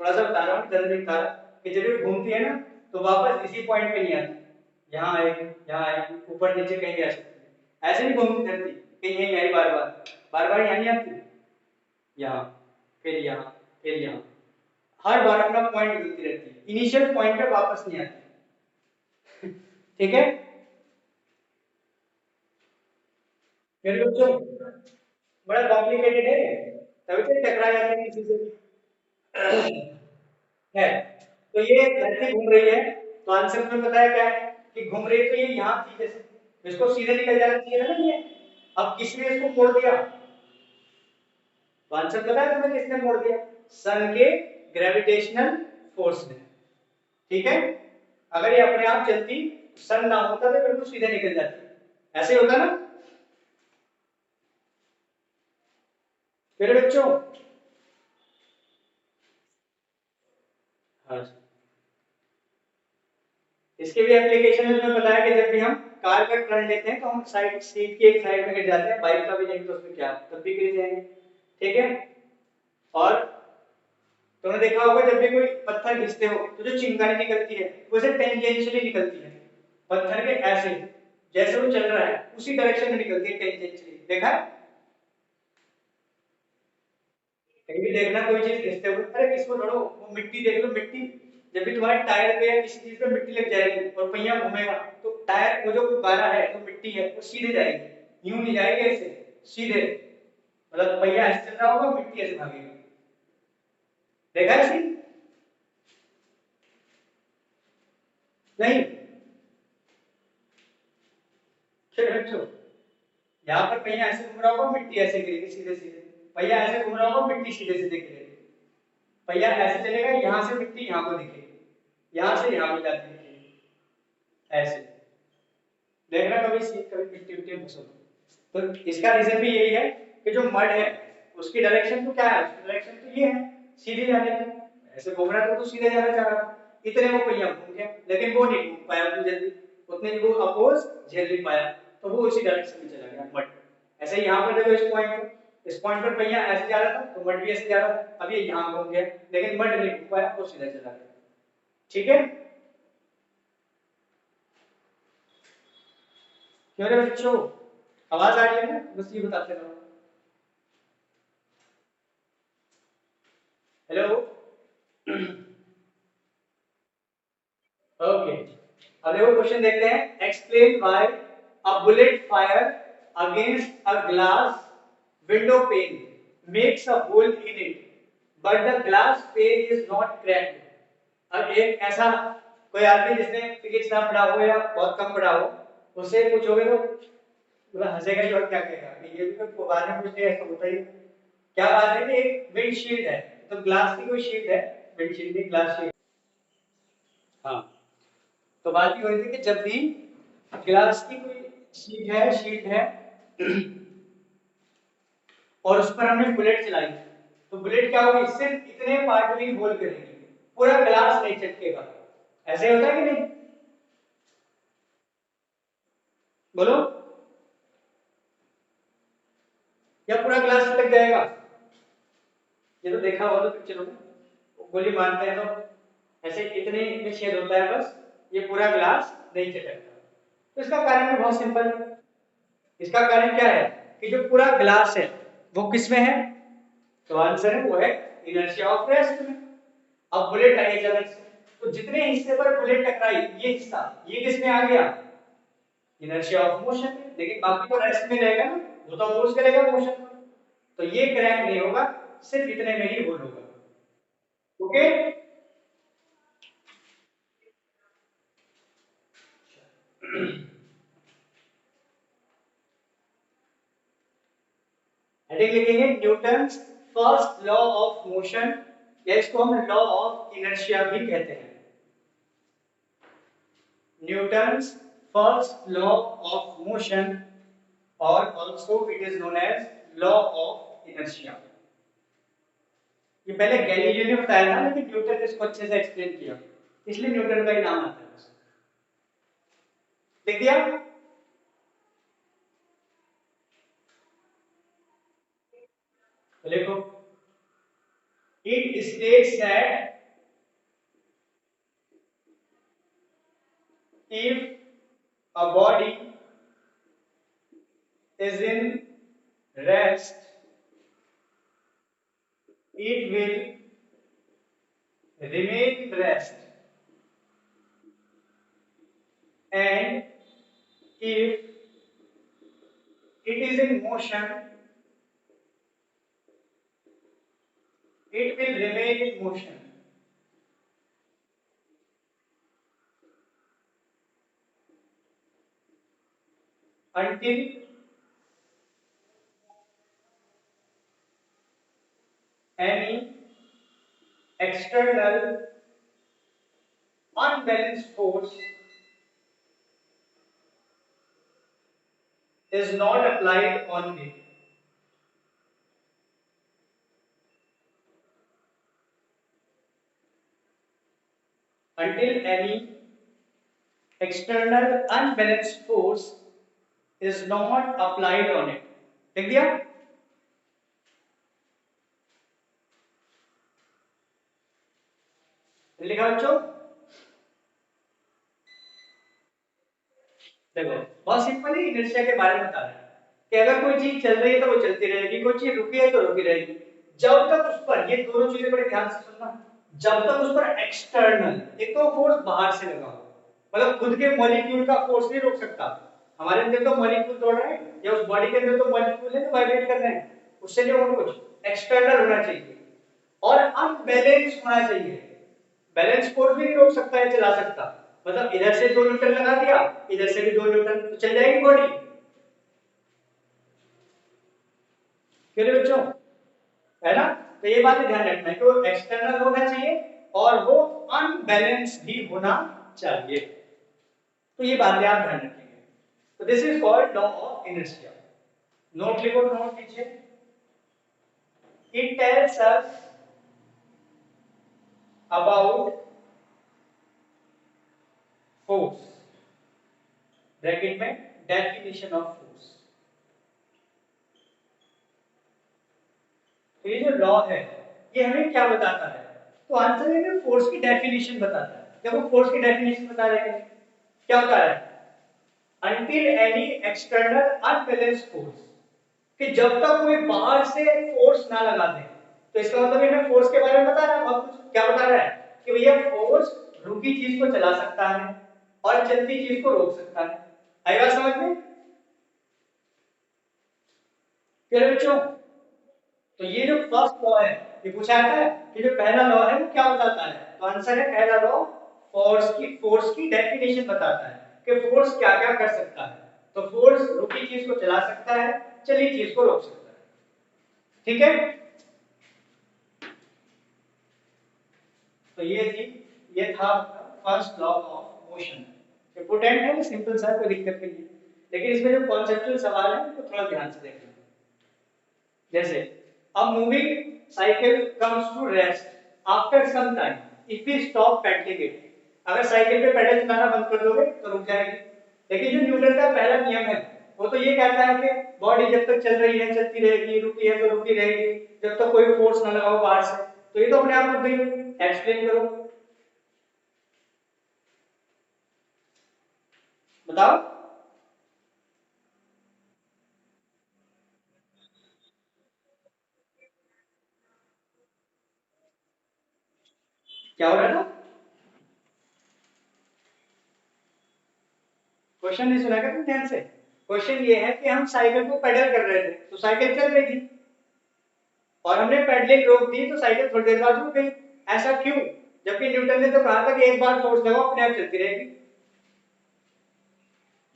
थोड़ा सा बता रहा हूँ, जल्दी बता रहा कि जब ये घूमती है ना तो वापस इसी पॉइंट पे नहीं आती, यहाँ आएगी, यहाँ आएगी, ऊपर नीचे कहीं भी आ सकती है, ऐसे नहीं घूमती धरती कि यहीं आई बार बार, बार बार यहाँ नहीं आती, यहाँ, फिर यहाँ, फिर यहाँ, हर बार अपना पॉइंट बदलती रहती है, इनिशियल पॉइंट पे वापस नहीं आती। ठीक है, मेरे बच्चों बड़ा कॉम्प्लिकेटेड है, तभी तो टकरा जाते हैं किसी से। है, तो ये धरती घूम रही है, तो आंसर तुम्हें पता है क्या है कि घूम रही है, तो ये यहाँ थी जैसे, इसको सीधे निकल जाना चाहिए ना, ये अब किसने इसको मोड़ दिया, तो आंसर पता है तुम्हें किसने मोड़ दिया, सन के ग्रेविटेशनल फोर्स ने। ठीक है, अगर ये अपने आप चलती, सन ना होता तो बिल्कुल सीधे निकल जाती, ऐसे होता ना मेरे बच्चों। हाँ, इसके भी एप्लीकेशन है, तुम्हें पता है कि जब भी हम कार का टर्न लेते हैं तो हम साइड सीट की एक साइड में गिर जाते हैं, बाइक का भी लेंगे तो उसमें क्या तब भी गिर जाएंगे। ठीक है, और तुमने देखा होगा जब भी कोई पत्थर घिसते हो तो जो चिंगारी निकलती है वो ऐसे टेंजेंशियली निकलती है, पत्थर के ऐसे, जैसे वो चल रहा है उसी डायरेक्शन में निकलती है टेंजेंशियली, देखा है? कहीं भी देखना कोई चीज घिसते हुए, अरे किसको छोड़ो, वो मिट्टी देख लो, मिट्टी जब भी तुम्हारे टायर पे या किसी चीज पे मिट्टी लग जाएगी और पहिया घूमेगा तो टायर, वो जो गारा है जो मिट्टी है वो सीधे जाएगी, यूं नहीं जाएगी ऐसे, सीधे, मतलब पहिया ऐसे चल रहा होगा, मिट्टी ऐसे भागेगी, देखा है सीन? नहीं, चलो बच्चों, यहाँ पर पहिया ऐसे घूम रहा होगा, मिट्टी ऐसे गिरेगी सीधे सीधे, पहिया ऐसे घूम रहा होगा, मिट्टी सीधे सीधे गिरेगी, पहिया ऐसे चलेगा, यहाँ से मिट्टी यहाँ को दिखेगी, यहाँ से यहाँ को जाती दिखेगी, ऐसे देखना, कभी सीट कभी मिट्टी मिट्टी घुसो। तो इसका रीजन भी यही है कि जो मड है उसकी डायरेक्शन तो क्या है, उसकी डायरेक्शन तो ये है सीधे जाने की, ऐसे घूम रहा था तो सीधे जाना चाह रहा था, इतने वो पहिया घूम गया, लेकिन वो नहीं घूम पाया उतनी जल्दी, उतने वो अपोज झेल नहीं पाया, तो वो उसी डायरेक्शन में चला गया मड। ऐसे ही यहाँ पर देखो, इस पॉइंट पर पहिया ऐसे जा रहा था तो मड भी ऐसे जा रहा था, अब ये यहाँ घूम गया लेकिन मड नहीं घूम पाया, वो सीधा चला गया। ठीक है, क्यों रे बच्चों, आवाज आ रही है ना, बस ये बताते रहो। हेलो, ओके, अब देखो क्वेश्चन देखते हैं, explain why a bullet fire against a glass window pane makes a hole in it but the glass pane is not cracked. अब एक ऐसा कोई आदमी जिसने फिजिक्स ना पढ़ा हो या बहुत कम पढ़ा हो, उससे पूछोगे तो मतलब हंसेगा ही और क्या कहेगा, ये भी तो बाद में पूछते हैं, ऐसा होता ही। क्या बात है कि एक विंडशील्ड है, तो ग्लास की कोई शील्ड है, विंडशील्ड की ग्लास शील्ड। हाँ, तो बात ये हो रही थी कि जब भी ग्लास की कोई शीट है और उस पर हमने बुलेट चलाई, तो बुलेट क्या होगी, सिर्फ इतने पार्ट में ही होल करेगी, पूरा ग्लास नहीं चटकेगा, ऐसे होता है कि नहीं, बोलो, या पूरा ग्लास चटक जाएगा? ये तो देखा होगा तो पिक्चरों में, वो गोली मारते हैं तो ऐसे इतने में छेद होता है बस, ये पूरा ग्लास नहीं चटकता। तो इसका कारण भी बहुत सिंपल है। इसका कारण क्या है कि जो पूरा ग्लास है वो किस में है, तो आंसर है वो है इनर्शिया ऑफ रेस्ट में। अब बुलेट आई अचानक से, तो जितने हिस्से पर बुलेट टकराई ये हिस्सा, ये किस में आ गया, इनर्शिया ऑफ मोशन में। लेकिन बाकी तो रेस्ट में रहेगा ना, वो तो फोर्स करेगा मोशन पर, तो ये क्रैक नहीं होगा, सिर्फ इतने में ही होल होगा। ओके, हेडिंग लिखेंगे Newton's first law of motion, या इसको हम लॉ ऑफ इनर्शिया भी कहते हैं। Newton's first law of motion, और also it is known as law of inertia. ये पहले गैलीलियो ने बताया था, लेकिन न्यूटन ने इसको अच्छे से एक्सप्लेन किया, इसलिए न्यूटन का ही नाम आता है। लिख दिया, तो लिखो, it states that if a body is in rest, it will remain in rest, and if it is in motion, it will remain in motion until any external unbalanced force is not applied on it. Until any external unbalanced force is not applied on it. लिख दिया, लिखा बच्चों। देखो, बहुत simple ही inertia के बारे में बता रहा है कि अगर कोई चीज चल रही है तो वो चलती रहेगी, कोई चीज रुकी है तो रुकी रहेगी, जब तक उस पर, ये दोनों चीजें बड़े ध्यान से सुनना, जब तक उस पर एक्सटर्नल, एक तो फोर्स बाहर से लगा हो, मतलब खुद के मॉलिक्यूल का फोर्स नहीं रोक सकता। हमारे अंदर तो मॉलिक्यूल दौड़ रहे हैं, या उस बॉडी के अंदर तो मॉलिक्यूल है तो वाइब्रेट कर रहे हैं, उससे नहीं होगा कुछ, एक्सटर्नल होना चाहिए, और अनबैलेंस होना चाहिए। बैलेंस फोर्स भी नहीं रोक सकता है, चला सकता, मतलब इधर से 2 न्यूटन लगा दिया, इधर से भी 2 न्यूटन, तो चल जाएगी बॉडी। क्यों रे बच्चों, है ना। तो ये बात ध्यान रखना है कि वो एक्सटर्नल होना चाहिए और वो अनबैलेंस भी होना चाहिए। तो ये बातें आप ध्यान रखेंगे। तो this is called law of inertia. Note लिखो, नोट कीजिए। It tells us about force, bracket में डेफिनेशन ऑफ फोर्स। तो ये जो लॉ है ये हमें क्या बताता है, तो आंसर है ना, फोर्स की डेफिनेशन बताता है। देखो फोर्स की डेफिनेशन बता रहे हैं, क्या बता रहा है, until any external unbalanced force, कि जब तक कोई बाहर से फोर्स ना लगा दे। तो इसका मतलब है फोर्स के बारे में बता रहा है बहुत कुछ। क्या बता रहा है कि भैया फोर्स रुकी चीज को चला सकता है और चलती चीज को रोक सकता है। आई बात समझ में, क्लियर बच्चों। तो ये जो फर्स्ट लॉ है, ये पूछा है कि जो पहला लॉ है वो क्या बताता है, तो आंसर है पहला लॉ फोर्स की डेफिनेशन बताता है कि फोर्स क्या क्या कर सकता है। तो फोर्स रुकी चीज को चला सकता है, चली चीज को रोक सकता है। ठीक है, तो ये था first law of motion. Important है, सिंपल सा, कोई दिक्कत नहीं है, लेकिन इसमें जो कॉन्सेप्चुअल सवाल है वो थोड़ा ध्यान से देखना। जैसे a moving cycle comes to rest after some time if we stop pedaling it, अगर साइकिल पे पेडल चलाना बंद कर दोगे तो रुक जाएगी। लेकिन जो न्यूटन का पहला नियम है वो तो ये कहता है कि बॉडी जब तक चल रही है चलती रहेगी, रुकी है तो रुकी रहेगी, जब तक कोई फोर्स ना लगाओ बाहर से। तो ये तो अपने आप रुक गई। एक्सप्लेन करो, बताओ क्या हो रहा था। क्वेश्चन नहीं सुना क्या तुम ध्यान से। क्वेश्चन ये है कि हम साइकिल को पेडल कर रहे थे तो साइकिल चल रही थी, और हमने पेडलिंग रोक दी तो साइकिल थोड़ी देर बाद रुक गई। ऐसा क्यों, जबकि न्यूटन ने तो कहा था कि एक बार फोर्स लगाओ अपने आप चलती रहेगी।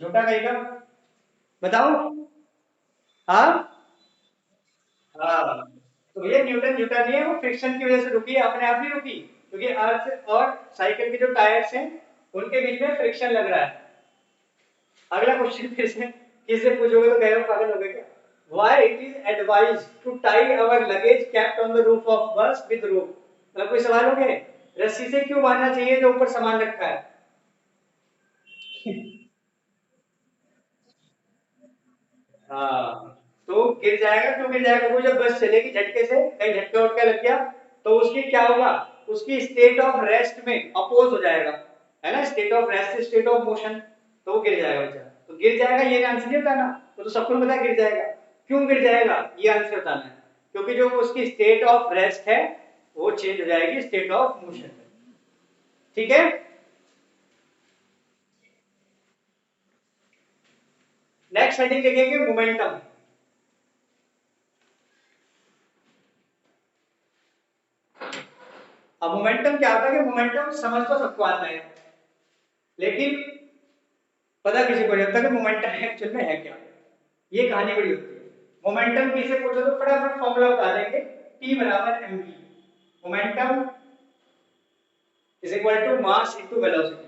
झूठा कहेगा, बताओ। हाँ हाँ, तो ये न्यूटन झूठा नहीं है, वो फ्रिक्शन की वजह से रुकी है, अपने आप नहीं रुकी, क्योंकि अर्थ और साइकिल के जो टायर्स हैं उनके बीच में फ्रिक्शन लग रहा है। अगला क्वेश्चन फिर से किससे पूछोगे तो कहेगा पागल हो गए क्या। Why it is advised to tie our luggage kept on the roof of bus with rope? मतलब कोई सवाल हो गया, रस्सी से क्यों बांधना चाहिए जो ऊपर सामान रखा है। हाँ, तो गिर जाएगा, क्यों गिर जाएगा, वो जब बस चलेगी झटके से कहीं झटका उटका लग गया तो उसकी क्या होगा, उसकी स्टेट ऑफ रेस्ट में अपोज हो जाएगा, है ना, state of rest state of motion, तो वो गिर जाएगा बेचारा। तो गिर जाएगा ये आंसर नहीं बताना, वो तो सबको पता है गिर जाएगा। क्यों गिर जाएगा ये आंसर बताना है, क्योंकि जो उसकी स्टेट ऑफ रेस्ट है वो चेंज हो जाएगी स्टेट ऑफ मोशन में। ठीक है, नेक्स्ट हेडिंग लिखेंगे मोमेंटम। अब मोमेंटम क्या होता है कि मोमेंटम समझ तो सबको आता है, लेकिन पता किसी को नहीं होता कि मोमेंटम एक्चुअल में है क्या। ये कहानी बड़ी होती है। मोमेंटम किसे पूछो तो फटाफट फॉर्मूला बता देंगे, P बराबर mv। Momentum is equal to mass into velocity.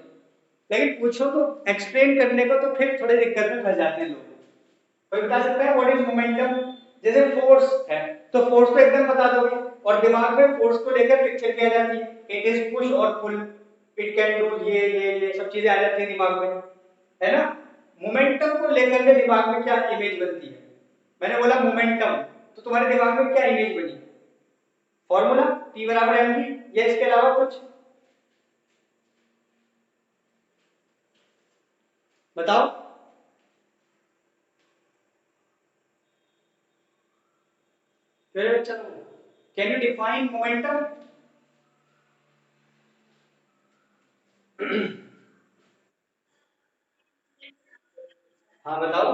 लेकिन पूछो तो एक्सप्लेन करने को तो फिर थोड़े दिक्कत में फंस जाते हैं लोग। कोई बता सकता है व्हाट इज मोमेंटम। जैसे फोर्स है तो फोर्स तो एकदम बता दोगे, और दिमाग में फोर्स को लेकर पिक्चर किया जाती है, इट इज पुश और पुल, इट कैन डू ये सब चीजें आ जाती है दिमाग में, है ना। मोमेंटम को लेकर के दिमाग में क्या इमेज बनती है। मैंने बोला मोमेंटम, तो तुम्हारे दिमाग में क्या इमेज बनी, फॉर्मूला P बराबर mv, या इसके अलावा कुछ बताओ। फिर चलो, कैन यू डिफाइन मोमेंटम। हाँ बताओ।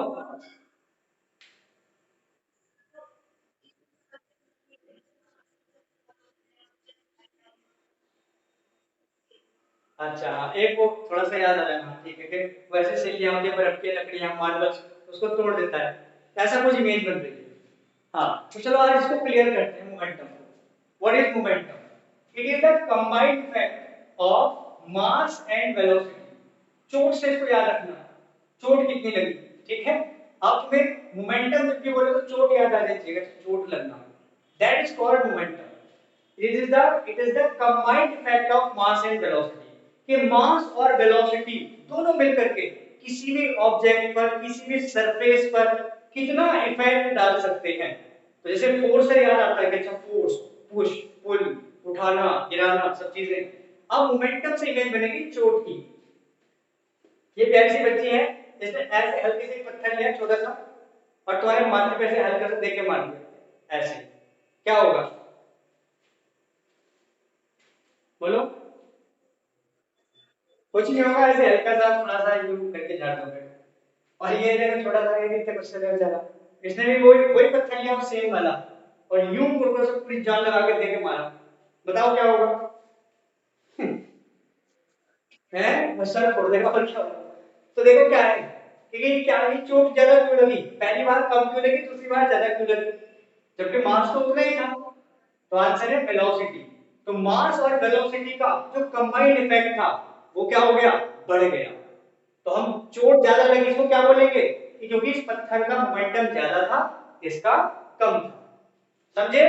अच्छा हाँ, एक वो थोड़ा सा याद आ जाना, ठीक है, कि वैसे सिल्लियां होती है बर्फ की लकड़ियां मार्बल्स, उसको तोड़ देता है, ऐसा कुछ इमेज बन रही है। हाँ तो चलो आज इसको क्लियर करते हैं मोमेंटम को। What is momentum, it is the combined effect of mass and velocity. चोट से इसको याद रखना, चोट कितनी लगी, ठीक है। अब तुम्हें मोमेंटम जब भी बोले तो चोट याद आ जानी चाहिए, चोट लगना, that is called momentum. It is the combined effect of mass and velocity, कि मास और वेलोसिटी दोनों मिलकर के किसी भी ऑब्जेक्ट पर किसी भी सरफेस पर कितना इफेक्ट डाल सकते हैं। तो जैसे फोर्स से याद आता है कि अच्छा फोर्स, पुश, पुल, उठाना गिराना सब चीजें। अब मोमेंटम से इमेज बनेगी चोट की। ये प्यारी सी बच्ची है, इसने ऐसे हल्के से पत्थर लिया छोटा सा, और तुम्हारे माथे पे से हल्का सा देके मार दिया ऐसे, क्या होगा, बोलो। कुछ नहीं होगा, ऐसे हल्का सा थोड़ा सा यूं करके झाड़ दोगे। और ये देखो छोटा सा ये कितने गुस्से में बेचारा, इसने भी वही वही पत्थर लिया सेम वाला, और यूं कुरकुरे से पूरी जान लगा के देके मारा। बताओ क्या होगा। है बस सर फोड़ देगा और क्या होगा। तो देखो क्या है कि क्या ही चोट ज्यादा क्यों लगी, पहली बार कम क्यों लगी, दूसरी बार ज्यादा क्यों लगी, जबकि मास तो उतना ही था। तो आंसर है वेलोसिटी। तो मास और वेलोसिटी का जो कंबाइंड इफेक्ट था वो क्या हो गया, बढ़ गया। तो हम चोट ज्यादा लगी इसको क्या बोलेंगे, कि क्योंकि इस पत्थर का मोमेंटम ज्यादा था इसका कम था। समझे।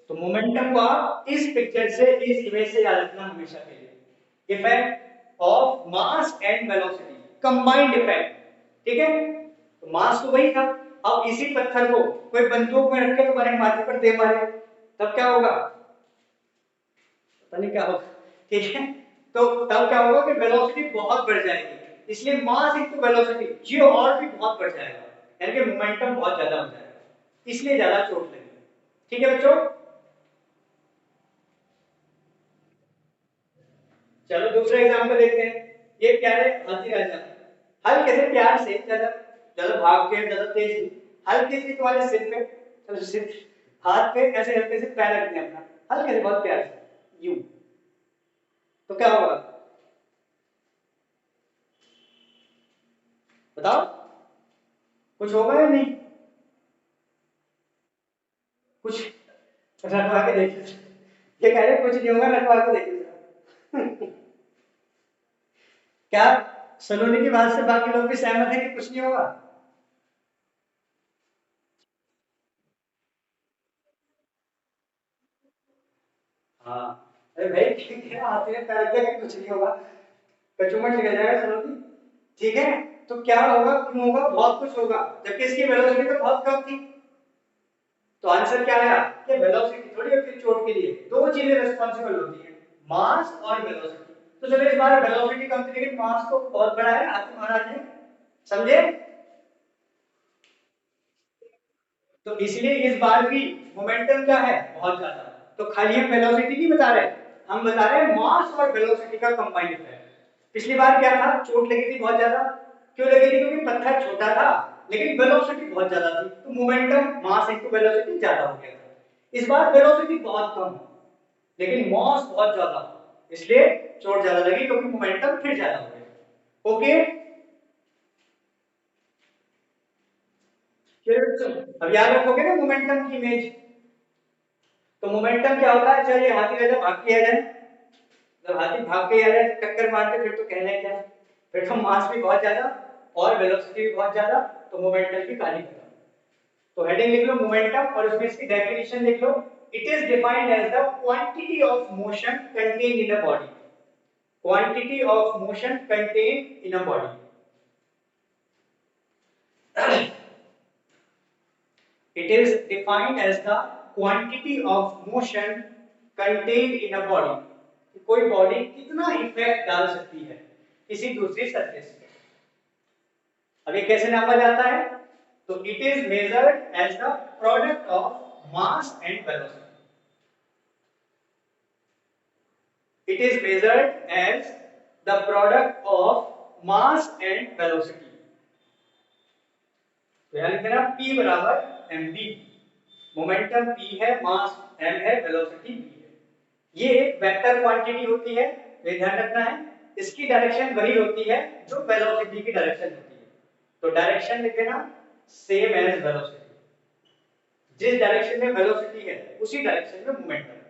तो मोमेंटम को आप इस पिक्चर से इस इमेज से याद रखना हमेशा के लिए। Effect of mass and velocity, combined effect, ठीक है। तो मास तो वही था, अब इसी पत्थर को कोई बंदूक में रख के तुम्हारे माथे पर दे मारे, तब क्या होगा, पता नहीं क्या होगा, ठीक है। तो तब क्या होगा कि वेलोसिटी बहुत बढ़ जाएगी, इसलिए मास इनटू वेलोसिटी ये और भी बहुत बढ़ जाएगा, यानी कि मोमेंटम बहुत ज्यादा हो जाएगा, इसलिए ज्यादा चोट लगेगी, ठीक है बच्चों। चलो दूसरा एग्जांपल देखते हैं। ये क्या है, हाथी राजा, हल्के से प्यार से, ज्यादा ज्यादा भाग के ज्यादा तेज नहीं, हल्के से तुम्हारे सिर पे, चलो सिर, हाथ पे ऐसे हल्के से पैर रखते हैं अपना, हल्के से बहुत प्यार से यूं, तो क्या होगा बताओ, कुछ होगा या नहीं, कुछ रखवा के देखिए, ये कह रहे कुछ नहीं होगा, रखवा के देखिए क्या सलोनी की बात से बाकी लोग भी सहमत हैं कि कुछ नहीं होगा। हाँ, अरे भाई क्या हाथी ने पैर दिया कि कुछ नहीं होगा, कचूमर निकल जाएगा सलोनी, ठीक है। तो क्या होगा, क्यों होगा, बहुत कुछ होगा, जबकि इसकी वेलोसिटी तो बहुत कम थी। तो आंसर क्या आया कि वेलोसिटी थोड़ी होती है चोट के लिए, दो चीजें रिस्पांसिबल होती हैं, मास और वेलोसिटी। तो चलो इस बार वेलोसिटी कम थी लेकिन मास तो बहुत बड़ा है हाथी महाराज ने, समझे। तो इसलिए इस बार भी मोमेंटम क्या है, बहुत ज्यादा। तो खाली हम वेलोसिटी नहीं बता रहे, हम बता रहे हैं मास और वेलोसिटी का कंबाइंड इफेक्ट। पिछली बार क्या था, चोट लगी थी बहुत ज्यादा, क्यों लगी थी, क्योंकि पत्थर छोटा था लेकिन वेलोसिटी बहुत ज्यादा थी, तो मोमेंटम मास इनटू वेलोसिटी ज्यादा हो गया था। इस बार वेलोसिटी बहुत कम है लेकिन मास बहुत ज्यादा, इसलिए चोट ज्यादा लगी क्योंकि मोमेंटम फिर ज्यादा हो गया। ओके, अब याद रखोगे ना मोमेंटम की इमेज। तो मोमेंटम क्या होता है, चलिए हाथी राजा भाग के आ जाए, जब हाथी भाग के आ जाए टक्कर मारते फिर तो कहना है क्या, फिर तो मास भी बहुत ज्यादा और वेलोसिटी भी बहुत ज्यादा, तो मोमेंटम की कहानी खत्म। तो हेडिंग लिख लो मोमेंटम और उसमें इसकी डेफिनेशन लिख लो, it is defined as the quantity of motion contained in a body, quantity of motion contained in a body. It is defined as the quantity of motion contained in a body. कोई body कितना effect डाल सकती है किसी दूसरी surface पे। अब ये कैसे नापा जाता है, तो it is measured as the product of mass and velocity. It is measured as the product of mass and velocity. तो यहां लिख देना P बराबर mv, मोमेंटम P है, मास m है, वेलोसिटी v है। ये एक वेक्टर क्वांटिटी होती है, ये ध्यान रखना है, इसकी डायरेक्शन वही होती है जो वेलोसिटी की डायरेक्शन होती है। तो डायरेक्शन लिख देना सेम एज वेलोसिटी, जिस डायरेक्शन में वेलोसिटी है उसी डायरेक्शन में मोमेंटम है।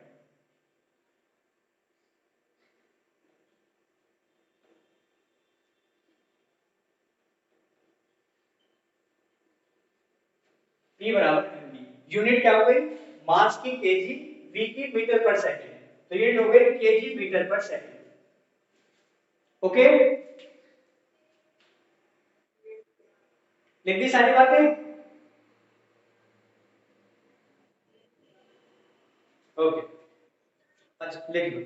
P बराबर mv, यूनिट क्या हो गई, मास की केजी, v की मीटर पर सेकंड, तो यूनिट हो गई केजी मीटर पर सेकंड। ओके, लिख दी सारी बातें। ओके, अच्छा लिख लो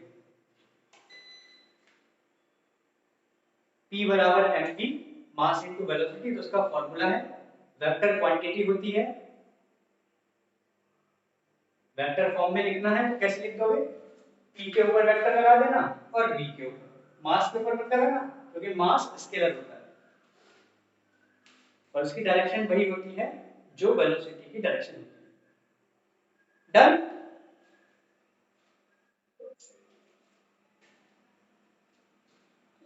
P बराबर mv, मास इनटू वेलोसिटी, तो उसका फॉर्मूला है, वेक्टर क्वांटिटी होती है, वेक्टर फॉर्म में लिखना है तो कैसे लिख दोगे, P के ऊपर वेक्टर लगा देना और V के ऊपर मास के ऊपर मत लगाना क्योंकि मास स्केलर होता है और उसकी डायरेक्शन वही होती है जो वेलोसिटी की डायरेक्शन होती है। डन।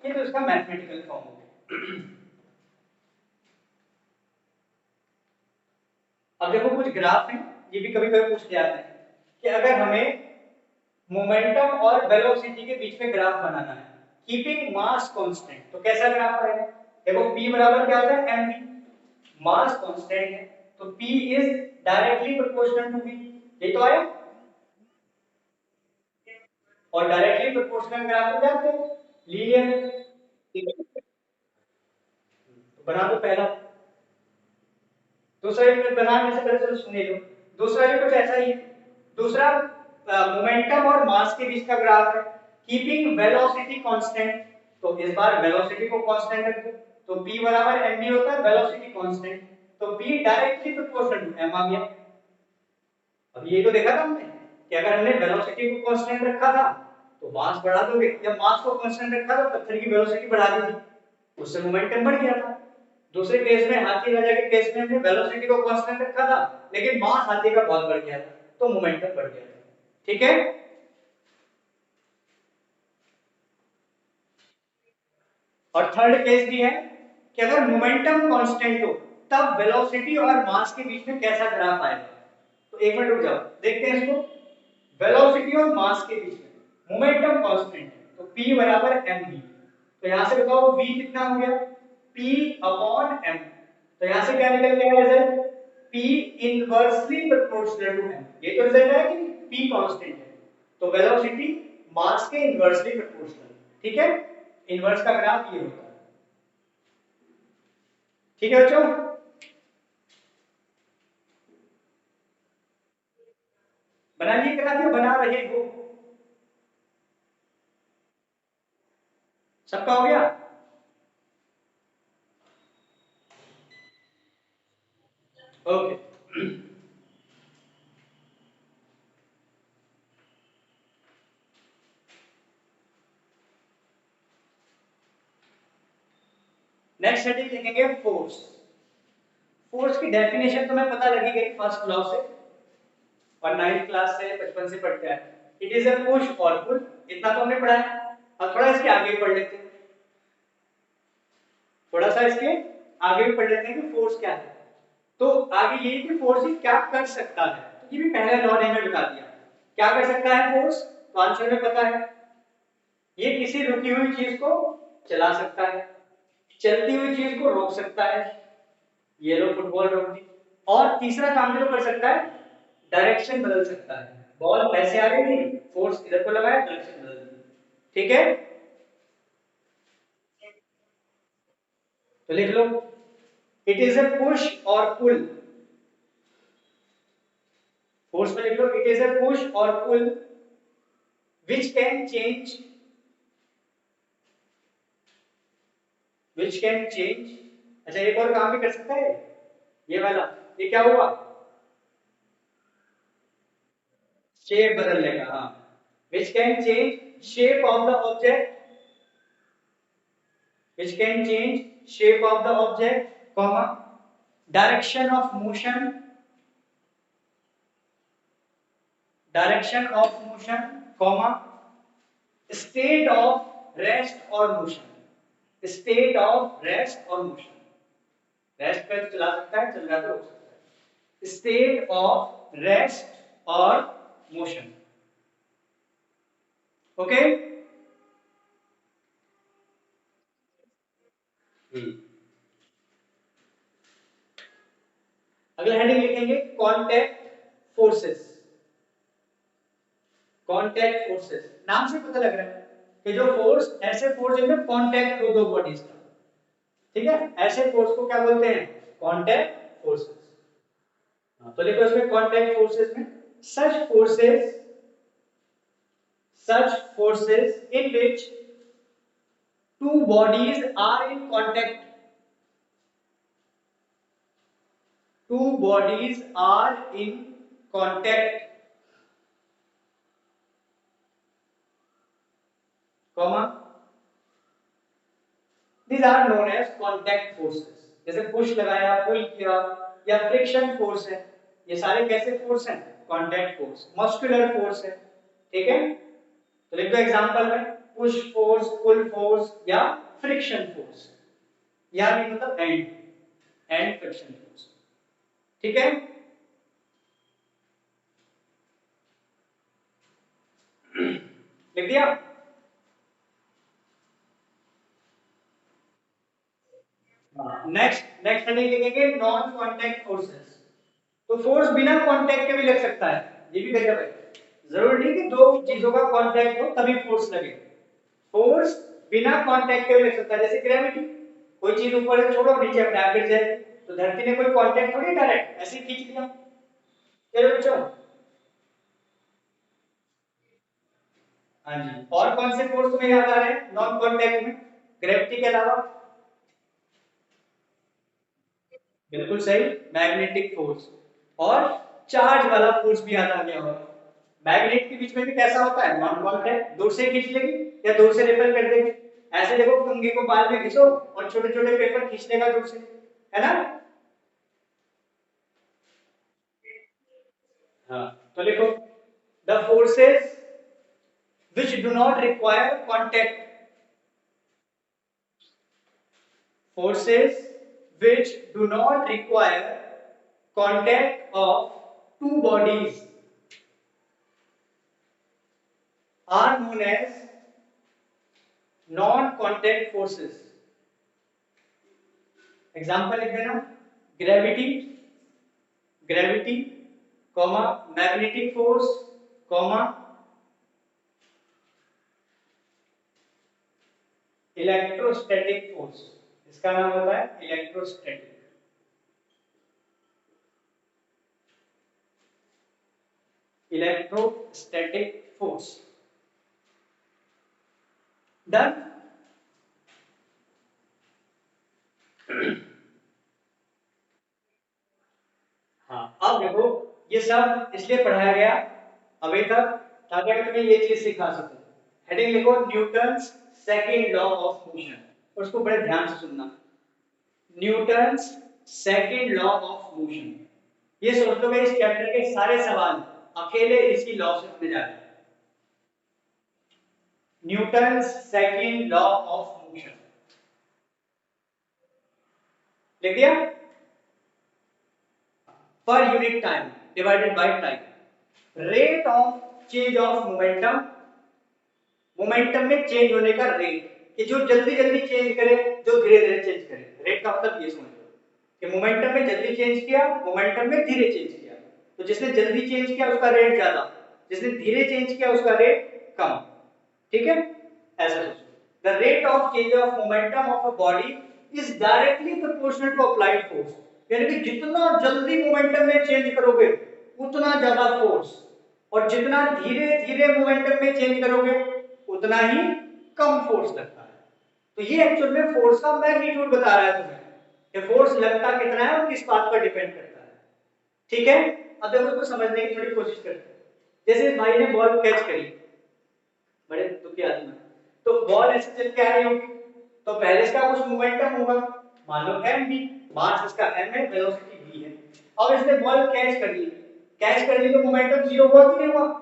ये तो इसका मैथमेटिकल फॉर्म हो गया। अब देखो कुछ ग्राफ हैं, ये भी कभी कभी पूछ जाते हैं कि अगर हमें मोमेंटम और वेलोसिटी के बीच में ग्राफ बनाना है कीपिंग मास कांस्टेंट, तो कैसा ग्राफ आएगा। देखो P बराबर क्या होता है mv, मास कांस्टेंट है तो P is directly proportional to V, ये तो आया। और डायरेक्टली प्रोपोर्शनल ग्राफ हो जाते हैं लीनियर, ठीक है, बना दो पहला। दूसरा भी बनाने से पहले चलो सुन लो। दूसरा भी कुछ ऐसा ही है। दूसरा मोमेंटम और मास के बीच का ग्राफ है, कीपिंग वेलोसिटी कांस्टेंट। तो इस बार वेलोसिटी को कांस्टेंट रख दो, तो p बराबर mv होता है, वेलोसिटी कांस्टेंट, तो p directly proportional to m आ गया। अब ये तो देखा था हमने कि अगर हमने वेलोसिटी को कांस्टेंट रखा था तो मास बढ़ा दोगे, जब मास को कांस्टेंट रखा तो पत्थर की वेलोसिटी बढ़ा दी थी, उससे मोमेंटम बढ़ गया था। दूसरे केस में हाथी राजा के केस में हमने वेलोसिटी को कांस्टेंट रखा था लेकिन मास हाथी का बहुत बढ़ गया था, तो मोमेंटम बढ़ गया था। ठीक है। और थर्ड केस भी है कि अगर मोमेंटम कांस्टेंट हो तब वेलोसिटी और मास के बीच में कैसा ग्राफ आएगा। तो एक मिनट रुक जाओ, देखते हैं इसको। वेलोसिटी और मास के बीच में मोमेंटम कांस्टेंट है तो p बराबर mv। तो यहां से बताओ v कितना हो गया, p अपॉन m। तो यहां से क्या निकल के आया result, p inversely proportional to m। ये तो रिजल्ट है कि p कांस्टेंट है, तो वेलोसिटी मास के इनवर्सली प्रोपोर्शनल। ठीक है, इनवर्स का ग्राफ ये होता है। ठीक है बच्चों, बना लिए करा दियो, बना रहे हो, सबका हो गया। ओके, नेक्स्ट हेडिंग लिखेंगे फोर्स। फोर्स की डेफिनेशन तो मैं पता लगी गई फर्स्ट लॉ से और 9th क्लास से, बचपन से पढ़ते हैं। इट इज अ पुश और पुल, इतना तो हमने पढ़ा है। अब थोड़ा इसके आगे पढ़ लेते हैं, थोड़ा सा इसके आगे भी पढ़ लेते हैं कि फोर्स क्या है। तो आगे ये कि फोर्स ही क्या कर सकता है, तो ये भी पहले लॉ ने हमें बता दिया क्या कर सकता है फोर्स। तो आंसर में पता है, ये किसी रुकी हुई चीज को चला सकता है, चलती हुई चीज को रोक सकता है, ये लो फुटबॉल रोक दी। और तीसरा काम जो कर सकता है, डायरेक्शन बदल सकता है। बॉल ऐसे आ रही थी, फोर्स इधर को लगाया, डायरेक्शन बदल दी। ठीक है, तो लिख लो, इट इज अ पुश और पुल। फोर्स में लिख लो, इट इज अ पुश और पुल which can change, which can change। अच्छा एक और काम भी कर सकता है ये वाला, ये क्या हुआ, शेप बदलने का। हाँ, which can change shape of the object, which can change shape of the object, comma, direction of motion, direction of motion, comma, state of rest or motion, state of rest or motion। Rest पे तो चला सकता है, चल रहा तो रोक सकता है। स्टेट ऑफ रेस्ट और मोशन। ओके, अगला हेडिंग लिखेंगे कांटेक्ट फोर्सेस। कांटेक्ट फोर्सेस, नाम से पता लग रहा है कि जो फोर्स, ऐसे फोर्स जिनमें कांटेक्ट हो दो बॉडीज का। ठीक है, ऐसे फोर्स को क्या बोलते हैं, कांटेक्ट फोर्सेस। तो देखो इसमें कांटेक्ट फोर्सेस में such forces, such forces in which two bodies are in contact, two bodies are in contact, comma, these are known as contact forces। जैसे पुश लगाया, पुल किया, या फ्रिक्शन फोर्स है, ये सारे कैसे फोर्स हैं, कांटेक्ट फोर्स, मस्कुलर फोर्स है। ठीक है, तो लिख दो एग्जांपल में, पुश फोर्स, पुल फोर्स या फ्रिक्शन फोर्स, या भी मतलब एंड फ्रिक्शन फोर्स। ठीक है, लिख दिया। नेक्स्ट नेक्स्ट हेडिंग लिखेंगे नॉन कांटेक्ट फोर्सेस। तो फोर्स बिना कांटेक्ट के भी लग सकता है, ये भी गजब है। जरूरी नहीं कि दो चीजों का कांटेक्ट हो तभी फोर्स लगे। फोर्स बिना कांटेक्ट के भी लग सकता है, जैसे ग्रेविटी, कोई चीज ऊपर से छोड़ो नीचे अपने आप गिर जाएगी, तो धरती ने कोई कांटेक्ट थोड़ी डायरेक्ट ऐसे ही खींच लिया। चलो बच्चों, हाँ जी, और कौन से फोर्स तुम्हें याद आ रहे हैं नॉन कांटेक्ट में ग्रेविटी के अलावा? बिल्कुल सही, मैग्नेटिक फोर्स। और चार्ज वाला फोर्स भी याद आ गया होगा। मैग्नेट के बीच में भी कैसा होता है, नॉन कांटेक्ट, दूर से खींच लेगी या दूर से रिपेल कर देगी। ऐसे देखो कंघी को बाल में घिसो और छोटे छोटे पेपर खींच लेगा दूर से, है ना? हाँ, तो लिखो the forces which do not require contact, forces which do not require contact of two bodies are known as non contact forces। Example लिख देना, gravity, gravity comma magnetic force comma electrostatic force. इसका नाम होता है electrostatic. Electrostatic force. Done. हाँ, अब देखो ये सब इसलिए पढ़ाया गया अभी तक ताकि मैं तुम्हें ये चीज सिखा सकूं। हेडिंग लिखो Newton's second law of motion, उसको बड़े ध्यान से सुनना। Newton's second law of motion. ये सोच लो इस चैप्टर के सारे सवाल अकेले इसी लॉ से होने जा रहे हैं। Newton's second law of motion लिख दिया। Per unit time divided by time, rate of change of momentum, momentum में चेंज होने का रेट, कि जो जल्दी जल्दी चेंज करे जो धीरे धीरे चेंज करे। रेट का मतलब ये समझ लो कि मोमेंटम में जल्दी चेंज किया, मोमेंटम में धीरे चेंज किया, तो जिसने जल्दी चेंज किया उसका रेट ज्यादा, जिसने धीरे चेंज किया उसका रेट कम। ठीक है, ऐसा सोचो। The rate of change of momentum of a body is directly proportional to applied force, यानी कि जितना जल्दी मोमेंटम में चेंज करोगे उतना ज्यादा फोर्स, और जितना धीरे धीरे मोमेंटम में चेंज करोगे उतना ही कम फोर्स लगता है। तो ये एक्चुअल में फोर्स का मैग्नीट्यूड बता रहा है तुम्हें कि फोर्स लगता कितना है और किस बात पर डिपेंड करता है। ठीक है, अब देखो इसको समझने की थोड़ी कोशिश करते हैं। जैसे इस भाई ने बॉल कैच करी, बड़े दुखी आदमी, तो बॉल ऐसे चल के आ रही होगी, तो पहले इसका कुछ मोमेंटम होगा, मान लो mv, मास इसका m है, वेलोसिटी v है। अब इसने बॉल कैच कर ली, कैच कर ली तो मोमेंटम जीरो हुआ कि नहीं हुआ?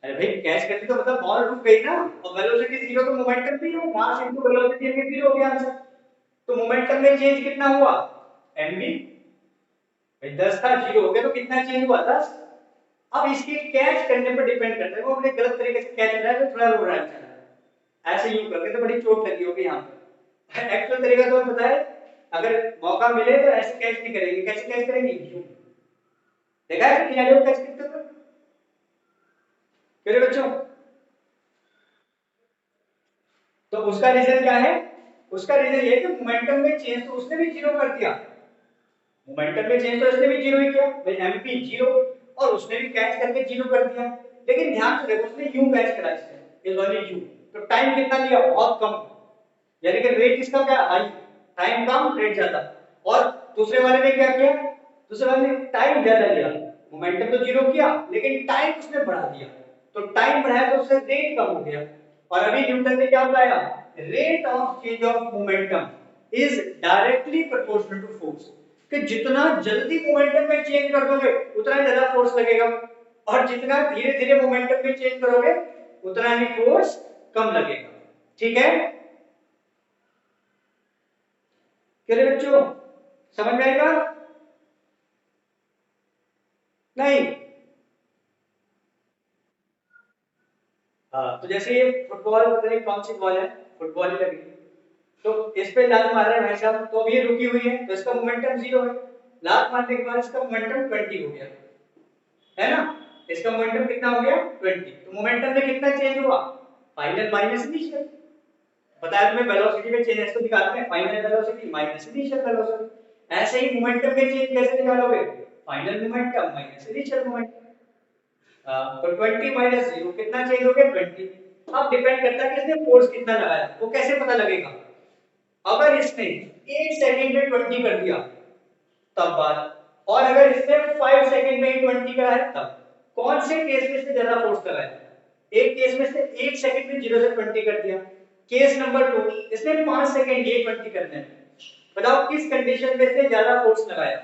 अरे भाई कैच कर ली तो मतलब बॉल रुक गई ना, और वेलोसिटी जीरो तो मोमेंटम भी हो, मास इनटू वेलोसिटी में जीरो हो गया आंसर। तो मोमेंटम में चेंज कितना हुआ, mv, भाई 10 था, जीरो हो गया तो कितना चेंज हुआ, 10। अब इसके कैच करने पर डिपेंड करता है, वो अपने गलत तरीके से कैच कर रहा है तो थोड़ा रो रहा है बेचारा, ऐसे यूं करके तो बड़ी चोट लगी होगी यहाँ पर। एक्चुअल तरीका तो पता है, अगर मौका मिले तो ऐसे कैच नहीं करेंगे, कैसे कैच करेंगे, यूं। देखा है खिलाड़ियों को कैच करते हुए मेरे बच्चों? तो उसका रीजन क्या है, उसका रीजन ये कि मोमेंटम में चेंज तो उसने भी जीरो कर दिया, मोमेंटम में चेंज तो इसने भी जीरो ही किया, भाई एमपी जीरो, और उसने भी कैच करके जीरो कर दिया। लेकिन ध्यान से देखो उसने यूं कैच करा, इसने इज ओनली यू, तो टाइम कितना लिया, बहुत कम, यानी कि रेट इसका क्या हाई, टाइम कम रेट ज्यादा। और दूसरे वाले ने क्या किया, दूसरे वाले ने टाइम ज्यादा लिया, मोमेंटम तो जीरो किया लेकिन टाइम उसने बढ़ा दिया, तो टाइम बढ़ाया तो उससे रेट कम हो गया। और अभी न्यूटन ने क्या बताया, rate of change of momentum is directly proportional to force, कि जितना जल्दी मोमेंटम में चेंज कर दोगे उतना ही ज्यादा फोर्स लगेगा, और जितना धीरे धीरे मोमेंटम में चेंज करोगे उतना ही फोर्स कम लगेगा। ठीक है, क्या रे बच्चों, समझ में आएगा? नहीं? हाँ, तो जैसे ये फुटबॉल, पता नहीं कौन सी बॉल है, फुटबॉल ही लगी, तो इस पे लात मार रहे हैं भाई साहब, तो अभी ये रुकी हुई है तो इसका मोमेंटम जीरो है, लात मारने के बाद इसका मोमेंटम 20 हो गया, है ना? इसका मोमेंटम कितना हो गया 20। तो मोमेंटम में कितना चेंज हुआ, फाइनल माइनस इनिशियल। बताया तुम्हें वेलोसिटी में चेंज ऐसे दिखाते हैं, final velocity minus initial velocity. ऐसे ही मोमेंटम में चेंज कैसे निकालोगे, final momentum minus initial momentum. तो 20 माइनस 0 कितना चेंज हो गया 20। अब डिपेंड करता है कि इसने फोर्स कितना लगाया, वो कैसे पता लगेगा। अगर इसने 1 सेकंड में 20 कर दिया तब बात, और अगर इसने 5 सेकंड में ही 20 करा है तब। कौन से केस में इसने ज्यादा फोर्स लगाया, एक केस में इसने 1 सेकंड में 0 से 20 कर दिया, केस नंबर 2 इसने 5 सेकंड ये 20 करने हैं। बताओ किस कंडीशन में इसने ज्यादा फोर्स लगाया।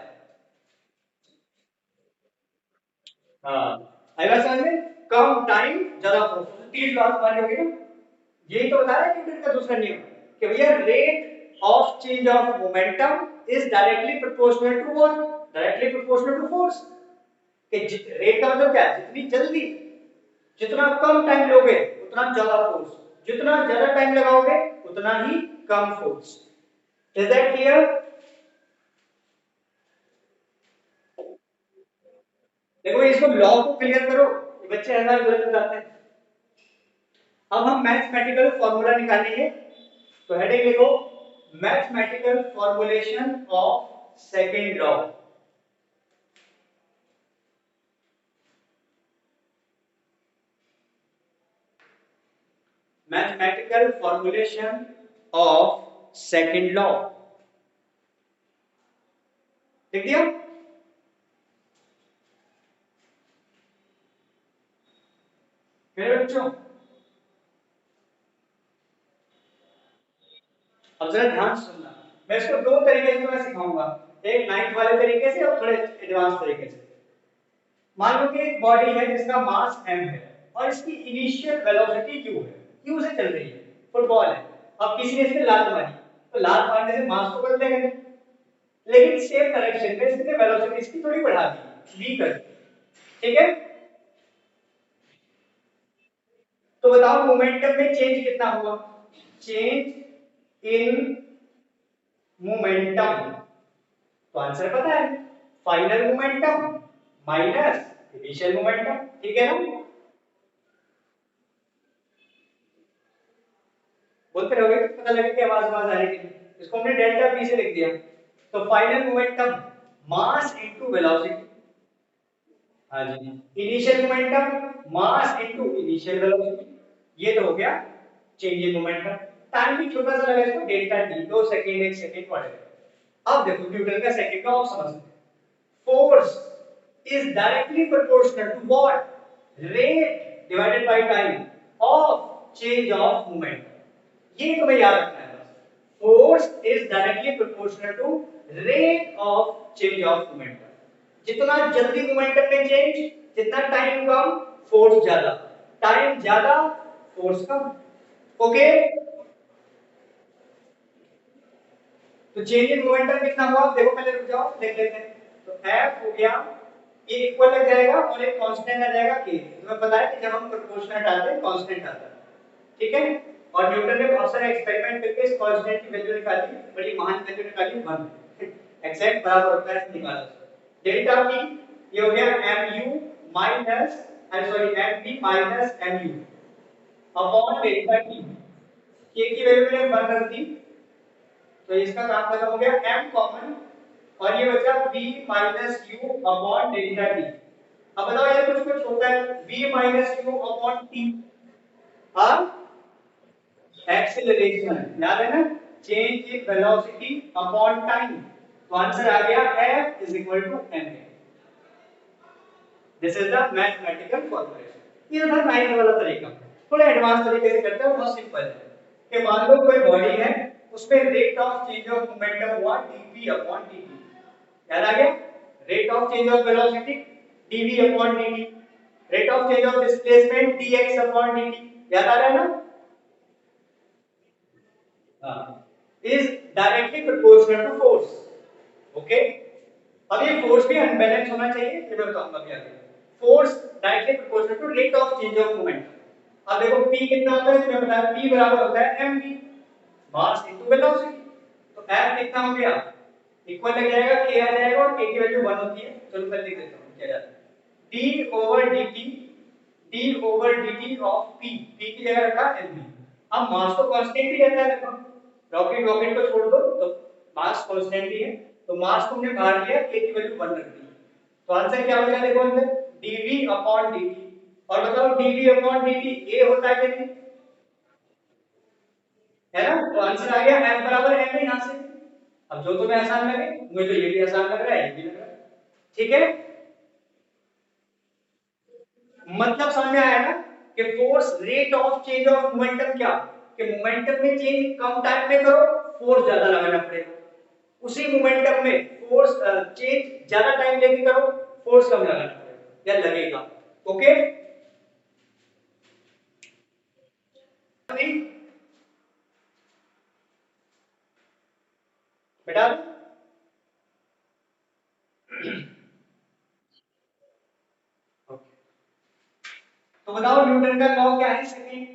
हाँ आएगा समझ में, कम टाइम ज्यादा फोर्स, तीन बात हमारी होगी ना। यही तो बता रहा है न्यूटन का दूसरा नियम कि भैया rate of change of momentum is directly proportional to what, directly proportional to force. कि रेट का मतलब क्या है, जितनी जल्दी, जितना कम टाइम लोगे उतना ज्यादा फोर्स, जितना ज्यादा टाइम लगाओगे उतना ही कम फोर्स। Is that clear. देखो इसको लॉ को क्लियर करो, ये बच्चे हर बार गलत बताते हैं। अब हम मैथमेटिकल फॉर्मूला निकालेंगे, तो हेडिंग लिखो mathematical formulation of second law. Mathematical formulation of second law लिख दिया। मेरे बच्चों अब जरा ध्यान से सुनना, मैं इसको दो तरीके से मैं सिखाऊंगा, एक नाइन्थ वाले तरीके से और थोड़े एडवांस तरीके से। मान लो कि एक बॉडी है जिसका मास m है और इसकी इनिशियल वेलोसिटी u है, u से चल रही है, फुटबॉल है। अब किसी ने इस पे लात मारी, तो लात मारने से मास तो बदलेगा नहीं, लेकिन सेम डायरेक्शन में इसने वेलोसिटी इसकी थोड़ी बढ़ा दी, v कर दी, ठीक है। तो बताओ मोमेंटम में चेंज कितना हुआ, चेंज इन मोमेंटम। तो आंसर पता है, final momentum minus initial momentum, ठीक है ना। बोलते रहोगे तो पता लगे कि आवाज आवाज आ रही है। इसको हमने डेल्टा p से लिख दिया। तो final momentum mass into velocity, हाँ जी, initial momentum mass into initial velocity, ये तो हो गया चेंज इन मोमेंटम। टाइम भी छोटा सा लगा इसको delta t, 2 second 1 second whatever. अब देखो न्यूटन का सेकंड लॉ समझते हैं। Force is directly proportional to what, rate divided by time of change of momentum. ये तुम्हें याद रखना है बस, force is directly proportional to rate of change of momentum. जितना जल्दी मोमेंटम में चेंज, जितना टाइम कम फोर्स ज्यादा, टाइम ज्यादा फोर्स कम। ओके, तो चेंज इन मोमेंटम कितना हुआ देखो, पहले रुक जाओ देख लेते हैं। तो F हो गया, ये इक्वल लग जाएगा और एक कांस्टेंट आ जाएगा K। तुम्हें पता है कि जब हम प्रोपोर्शनल डालते हैं कांस्टेंट आता है, ठीक है। और न्यूटन ने बहुत सारे एक्सपेरिमेंट करके इस कांस्टेंट की वैल्यू निकाली, बड़ी महान वैल्यू निकाली 1, एग्जैक्ट बराबर होता है निकाला डेल्टा p। ये हो गया mu minus sorry mp minus mu upon delta t। k की वैल्यू मैंने 1 रख दी, तो इसका काम खत्म हो गया, m कॉमन, और ये बचा v minus u upon delta t। अब बताओ ये कुछ कुछ होता है, v minus u upon t, हाँ एक्सीलरेशन, याद है ना, change in velocity upon time. तो आंसर आ गया f is equal to ma। This is the mathematical formulation. ये था नाइन्थ वाला तरीका, थोड़ा एडवांस तरीके से करते हैं, बहुत सिंपल है। कि मान लो कोई बॉडी है, उसमें rate of change of momentum हुआ dv अपॉन dt, याद आ गया, rate of change of velocity dv upon dt, rate of change of displacement dx upon dt, याद आ रहा है ना। हां, is directly proportional to force. Okay, अब ये फोर्स भी अनबैलेंस होना चाहिए, ये मैं बताऊंगा अभी आगे। Force directly proportional to rate of change of moment. अब देखो p कितना होता है, तुम्हें पता है p बराबर होता है mv, मास इनटू वेलोसिटी। तो f कितना हो गया, इक्वल लग जाएगा k आ जाएगा, और k की वैल्यू 1 होती है। चलो मैं लिख देता हूं क्या जाता है, D over dt of p की जगह रखा mv। अब मास तो कांस्टेंट ही रहता है, देखो रॉकेट रॉकेट को छोड़ दो तो मास कांस्टेंट ही है, तो मास को हमने बाहर लिया, k की वैल्यू 1 रख दी, तो आंसर क्या हो जाएगा देखो अंदर dv अपॉन dt। और बताओ dv अपॉन dt a होता है कि नहीं, है ना, तो आंसर आ गया f बराबर m है यहां से। अब जो तुम्हें आसान लगे, मुझे तो ये भी आसान लग रहा है, ये भी लग रहा है, ठीक है। मतलब समझ में आया ना कि force rate of change of momentum क्या, कि मोमेंटम में चेंज कम टाइम में करो, फोर्स ज्यादा लगाना पड़ेगा, उसी मोमेंटम में फोर्स चेंज ज्यादा टाइम लेके करो, फोर्स कम लगाना पड़ेगा या लगेगा। ओके बेटा, तो बताओ न्यूटन का लॉ क्या है सेकंड,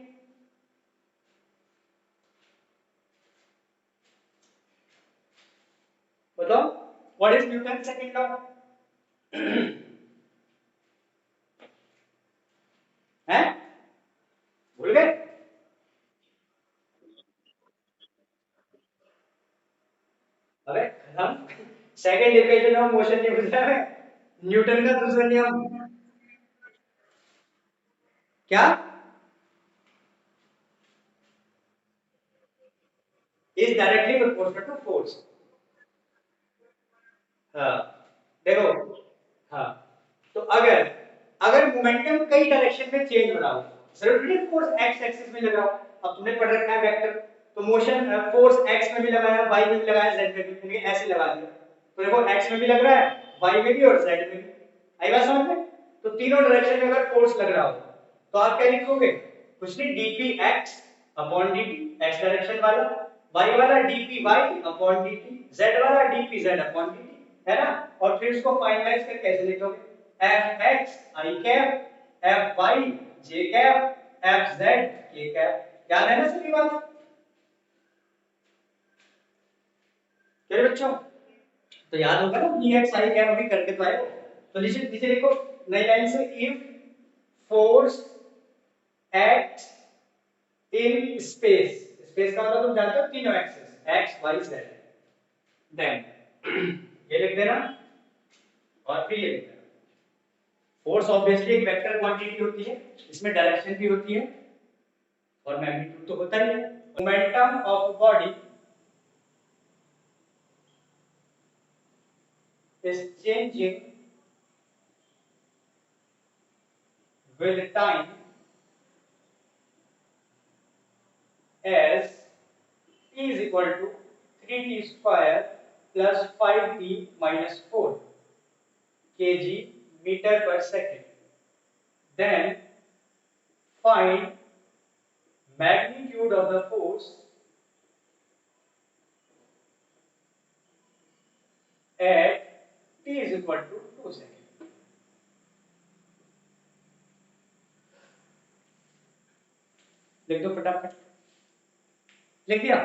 बताओ what is Newton second law है, भूल गए? अबे हम सेकंड इक्वेशन ऑफ मोशन नहीं पूछ रहा है, न्यूटन का दूसरा नियम क्या, is directly proportional to force. हाँ देखो, हाँ तो अगर अगर मोमेंटम कई डायरेक्शन में चेंज हो रहा हो, जरूरी नहीं फोर्स एक्स एक्सिस में लगा हो, अब तुमने पढ़ रखा है वेक्टर, तो मोशन फोर्स एक्स में भी लगाया, वाई में भी लगाया, जेड में भी, तुमने ऐसे लगा दिया, तो देखो एक्स में भी लग रहा है, वाई में भी और जेड में भी, आई बात समझ में? तो तीनों डायरेक्शन में अगर फोर्स लग रहा हो तो आप क्या लिखोगे, कुछ नहीं dp x upon dt x direction वाला, y वाला dp y upon dt, z वाला dp z अपॉन dt, है ना, और फिर इसको फाइनलाइज करके कैसे लिखोगे f x i cap f y j cap f z k cap, याद है ना सभी बात मेरे बच्चों? तो याद होगा ना dx i कैप अभी करके तो आए हो, तो नीचे नीचे लिखो नई लाइन से, if force act in space, space का मतलब तुम जानते हो तीनों axis x y z, then ये लिख देना और फिर ये लिख देना, फोर्स ऑब्वियसली एक वेक्टर क्वांटिटी होती है, इसमें डायरेक्शन भी होती है और मैग्नीट्यूड तो होता ही है। Momentum of body is changing with time as t is equal to 3t square plus 5t minus 4 kg meter per second, then find magnitude of the force at t is equal to 2 seconds। लिख दो फटाफट, लिख दिया?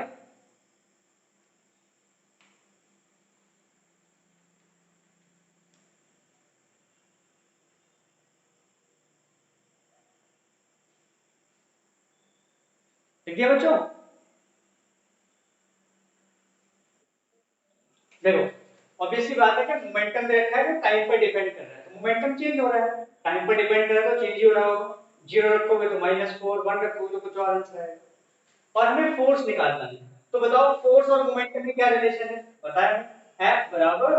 लिख दिया बच्चों? देखो obviously बात है कि मोमेंटम दे रखा है, टाइम पर डिपेंड कर रहा है, तो मोमेंटम चेंज हो रहा है, टाइम पर डिपेंड कर रहा है तो चेंज ही हो रहा होगा, जीरो रखोगे तो -4, 1 रखोगे तो कुछ और आंसर आएगा, और हमें फोर्स निकालना है, तो बताओ फोर्स और मोमेंटम में क्या रिलेशन है, बताया F बराबर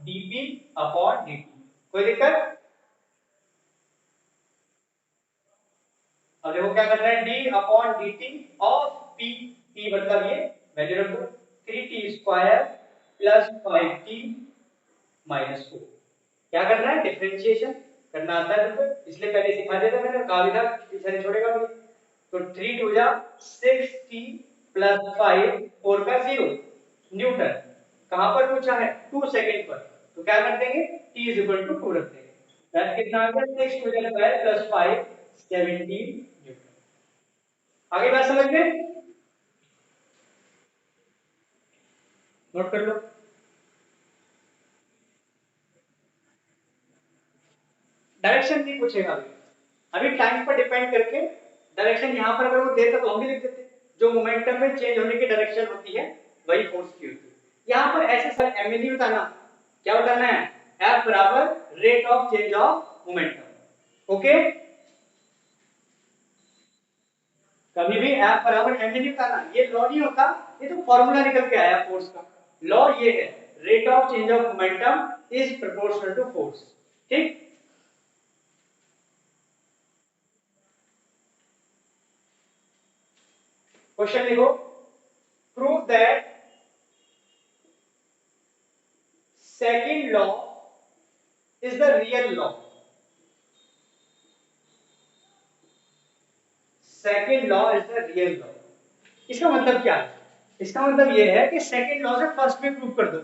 dp अपॉन dt, कोई दिक्कत? अब देखो क्या कर रहा है, d upon dt of p, p मतलब ये वैल्यू रख दो 3t square plus 5t minus 4, क्या करना है, डिफरेंशिएशन करना आता है तुमको, इसलिए पहले सिखा दिया था मैंने, कहा भी था पीछे नहीं छोड़ेगा मुझे, तो 3 टू जा 6t प्लस 5 4 का 0 न्यूटन, कहां पर पूछा है 2 सेकंड पर, तो क्या कर देंगे t इज इक्वल टू 2 रख देंगे, दैट कितना आ गया 6 टू जा 12 प्लस 5 17 न्यूटन। आगे बात समझ में, नोट कर लो। डायरेक्शन नहीं पूछेगा अभी टाइम पर डिपेंड करके डायरेक्शन यहाँ पर अगर वो देता तो हम भी लिख देते, जो मोमेंटम में चेंज होने की डायरेक्शन होती है वही फोर्स की होती है। यहाँ पर ऐसे सर एम नहीं बताना, क्या बताना है, F बराबर rate of change of momentum. Okay, कभी भी F बराबर एम नहीं बताना, ये लॉ नहीं होता, ये तो फॉर्मूला निकल के आया फोर्स का। लॉ ये है, rate of change of momentum is proportional to force. ठीक, क्वेश्चन लिखो, prove that second law is the real law. Second law is the real law. इसका मतलब क्या है, इसका मतलब यह है कि सेकंड लॉ से फर्स्ट भी प्रूव कर दो,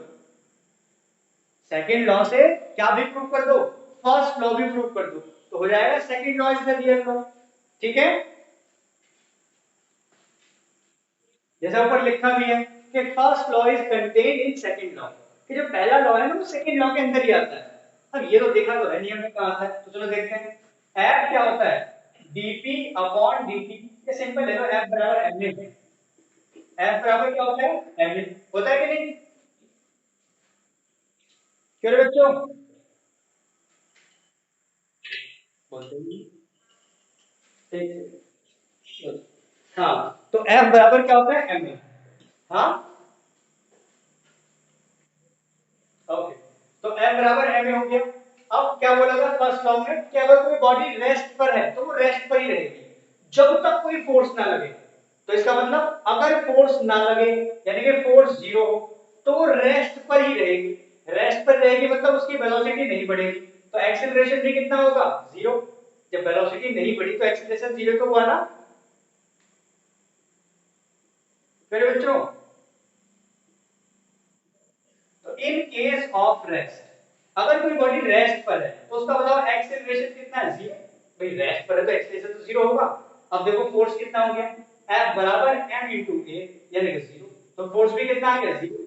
सेकंड लॉ से क्या भी प्रूव कर दो, फर्स्ट लॉ भी प्रूव कर दो, तो हो जाएगा second law is the real law. ठीक है, जैसा ऊपर लिखा भी है कि first law is contained in second law, कि जो पहला लॉ है ना वो सेकंड लॉ के अंदर ही आता है। अब ये तो देखा तो है नियम में कहां आता है, तो चलो देखते हैं। F क्या होता है, dp अपॉन dt, ये सिंपल है, F बराबर ma, F बराबर क्या होता है, ma होता है कि नहीं, क्यों रे बच्चों, बोलते ही ठीक है। हाँ, तो F बराबर क्या होता है, ma। हाँ, ओके, तो F बराबर ma हो गया। अब क्या बोला था फर्स्ट लॉ में कि अगर कोई बॉडी रेस्ट पर है तो वो रेस्ट पर ही रहेगी जब तक कोई फोर्स ना लगे। तो इसका मतलब अगर फोर्स ना लगे यानी कि फोर्स जीरो हो तो वो रेस्ट पर ही रहेगी, रेस्ट पर रहेगी मतलब उसकी वेलोसिटी नहीं बढ़ेगी, तो एक्सेलरेशन भी कितना होगा, जीरो। जब वेलोसिटी नहीं बढ़ी तो एक्सेलरेशन जीरो तो हुआ ना। फिर बच्चों, तो इन केस ऑफ रेस्ट, अगर कोई बॉडी रेस्ट पर है तो उसका बताओ एक्सेलरेशन कितना है, जीरो। भाई रेस्ट पर है तो एक्सेलरेशन तो जीरो होगा। अब देखो फोर्स कितना हो गया, F बराबर m into a यानी कि जीरो, तो फोर्स भी कितना आ गया, जीरो।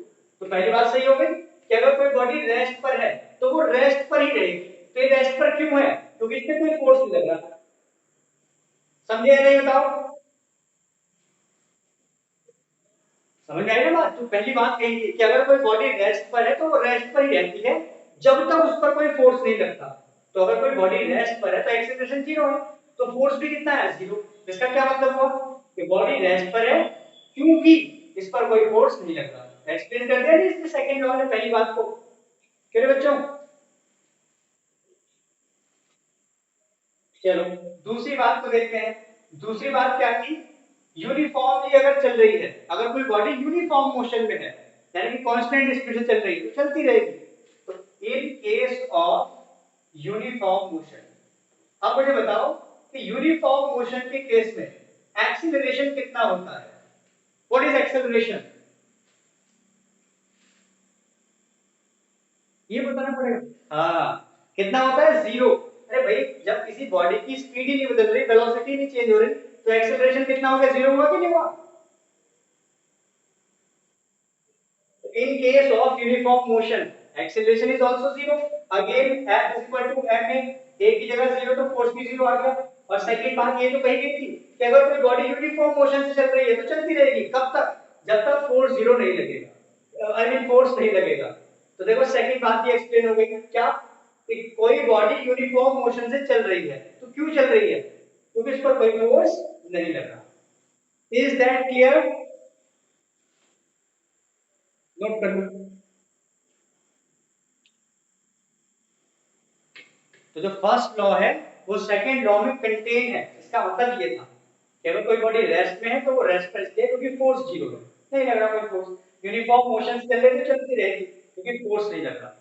तो पहली बात सही हो गई कि अगर कोई बॉडी रेस्ट पर है तो वो रेस्ट पर ही रहेगी। तो ये रेस्ट पर क्यों है, क्योंकि इसमें कोई फोर्स नहीं लग रहा। समझे या नहीं बताओ, समझ में आई ना बात। तो पहली बात कही थी कि अगर कोई बॉडी रेस्ट पर है तो वो रेस्ट पर ही रहती है जब तक उस पर कोई फोर्स नहीं लगता। तो अगर कोई बॉडी रेस्ट पर है तो एक्सेलरेशन जीरो है, तो फोर्स भी कितना है, जीरो। इसका क्या मतलब हुआ कि बॉडी रेस्ट पर है क्योंकि इस पर कोई फोर्स नहीं लग रहा। एक्सप्लेन कर दिया इसने सेकंड लॉ ने पहली बात को। क्लियर बच्चों, चलो दूसरी बात को देखते हैं। दूसरी बात क्या थी, यूनिफॉर्मली अगर चल रही है, अगर कोई बॉडी यूनिफॉर्म मोशन में है यानी कि कांस्टेंट स्पीड से चल रही है तो चलती रहेगी। तो in case of uniform motion, अब मुझे बताओ कि यूनिफॉर्म मोशन के केस में एक्सीलरेशन कितना होता है, व्हाट इज एक्सेलरेशन, ये बताना पड़ेगा। हाँ, कितना होता है, जीरो। अरे भाई जब किसी बॉडी की स्पीड ही नहीं बदल रही, वेलोसिटी नहीं चेंज हो रही, तो एक्सेलरेशन कितना हो गया, जीरो हुआ कि नहीं हुआ। In case of uniform motion, acceleration is also zero. Again, F is equal to ma, एक की जगह जीरो तो फोर्स भी जीरो आ गया। और सेकंड बात ये तो कही गई थी कि अगर कोई बॉडी यूनिफॉर्म मोशन से चल रही है तो चलती रहेगी, कब तक, जब तक फोर्स जीरो नहीं लगेगा, आई मीन फोर्स नहीं लगेगा। तो देखो सेकंड बात ये एक्सप्लेन हो गई क्या, कि कोई बॉडी यूनिफॉर्म मोशन से चल रही है तो क्यों चल रही है, क्योंकि इस पर कोई फोर्स नहीं लगा। इज दैट क्लियर, नोट कर लो। तो जो फर्स्ट लॉ है वो सेकंड लॉ में कंटेन है। इसका मतलब ये था कि अगर कोई बॉडी रेस्ट में है तो वो रेस्ट पर इसलिए क्योंकि फोर्स जीरो है, नहीं लग रहा कोई फोर्स। यूनिफॉर्म मोशन चल रही तो चलती रहेगी क्योंकि फोर्स नहीं लग रहा।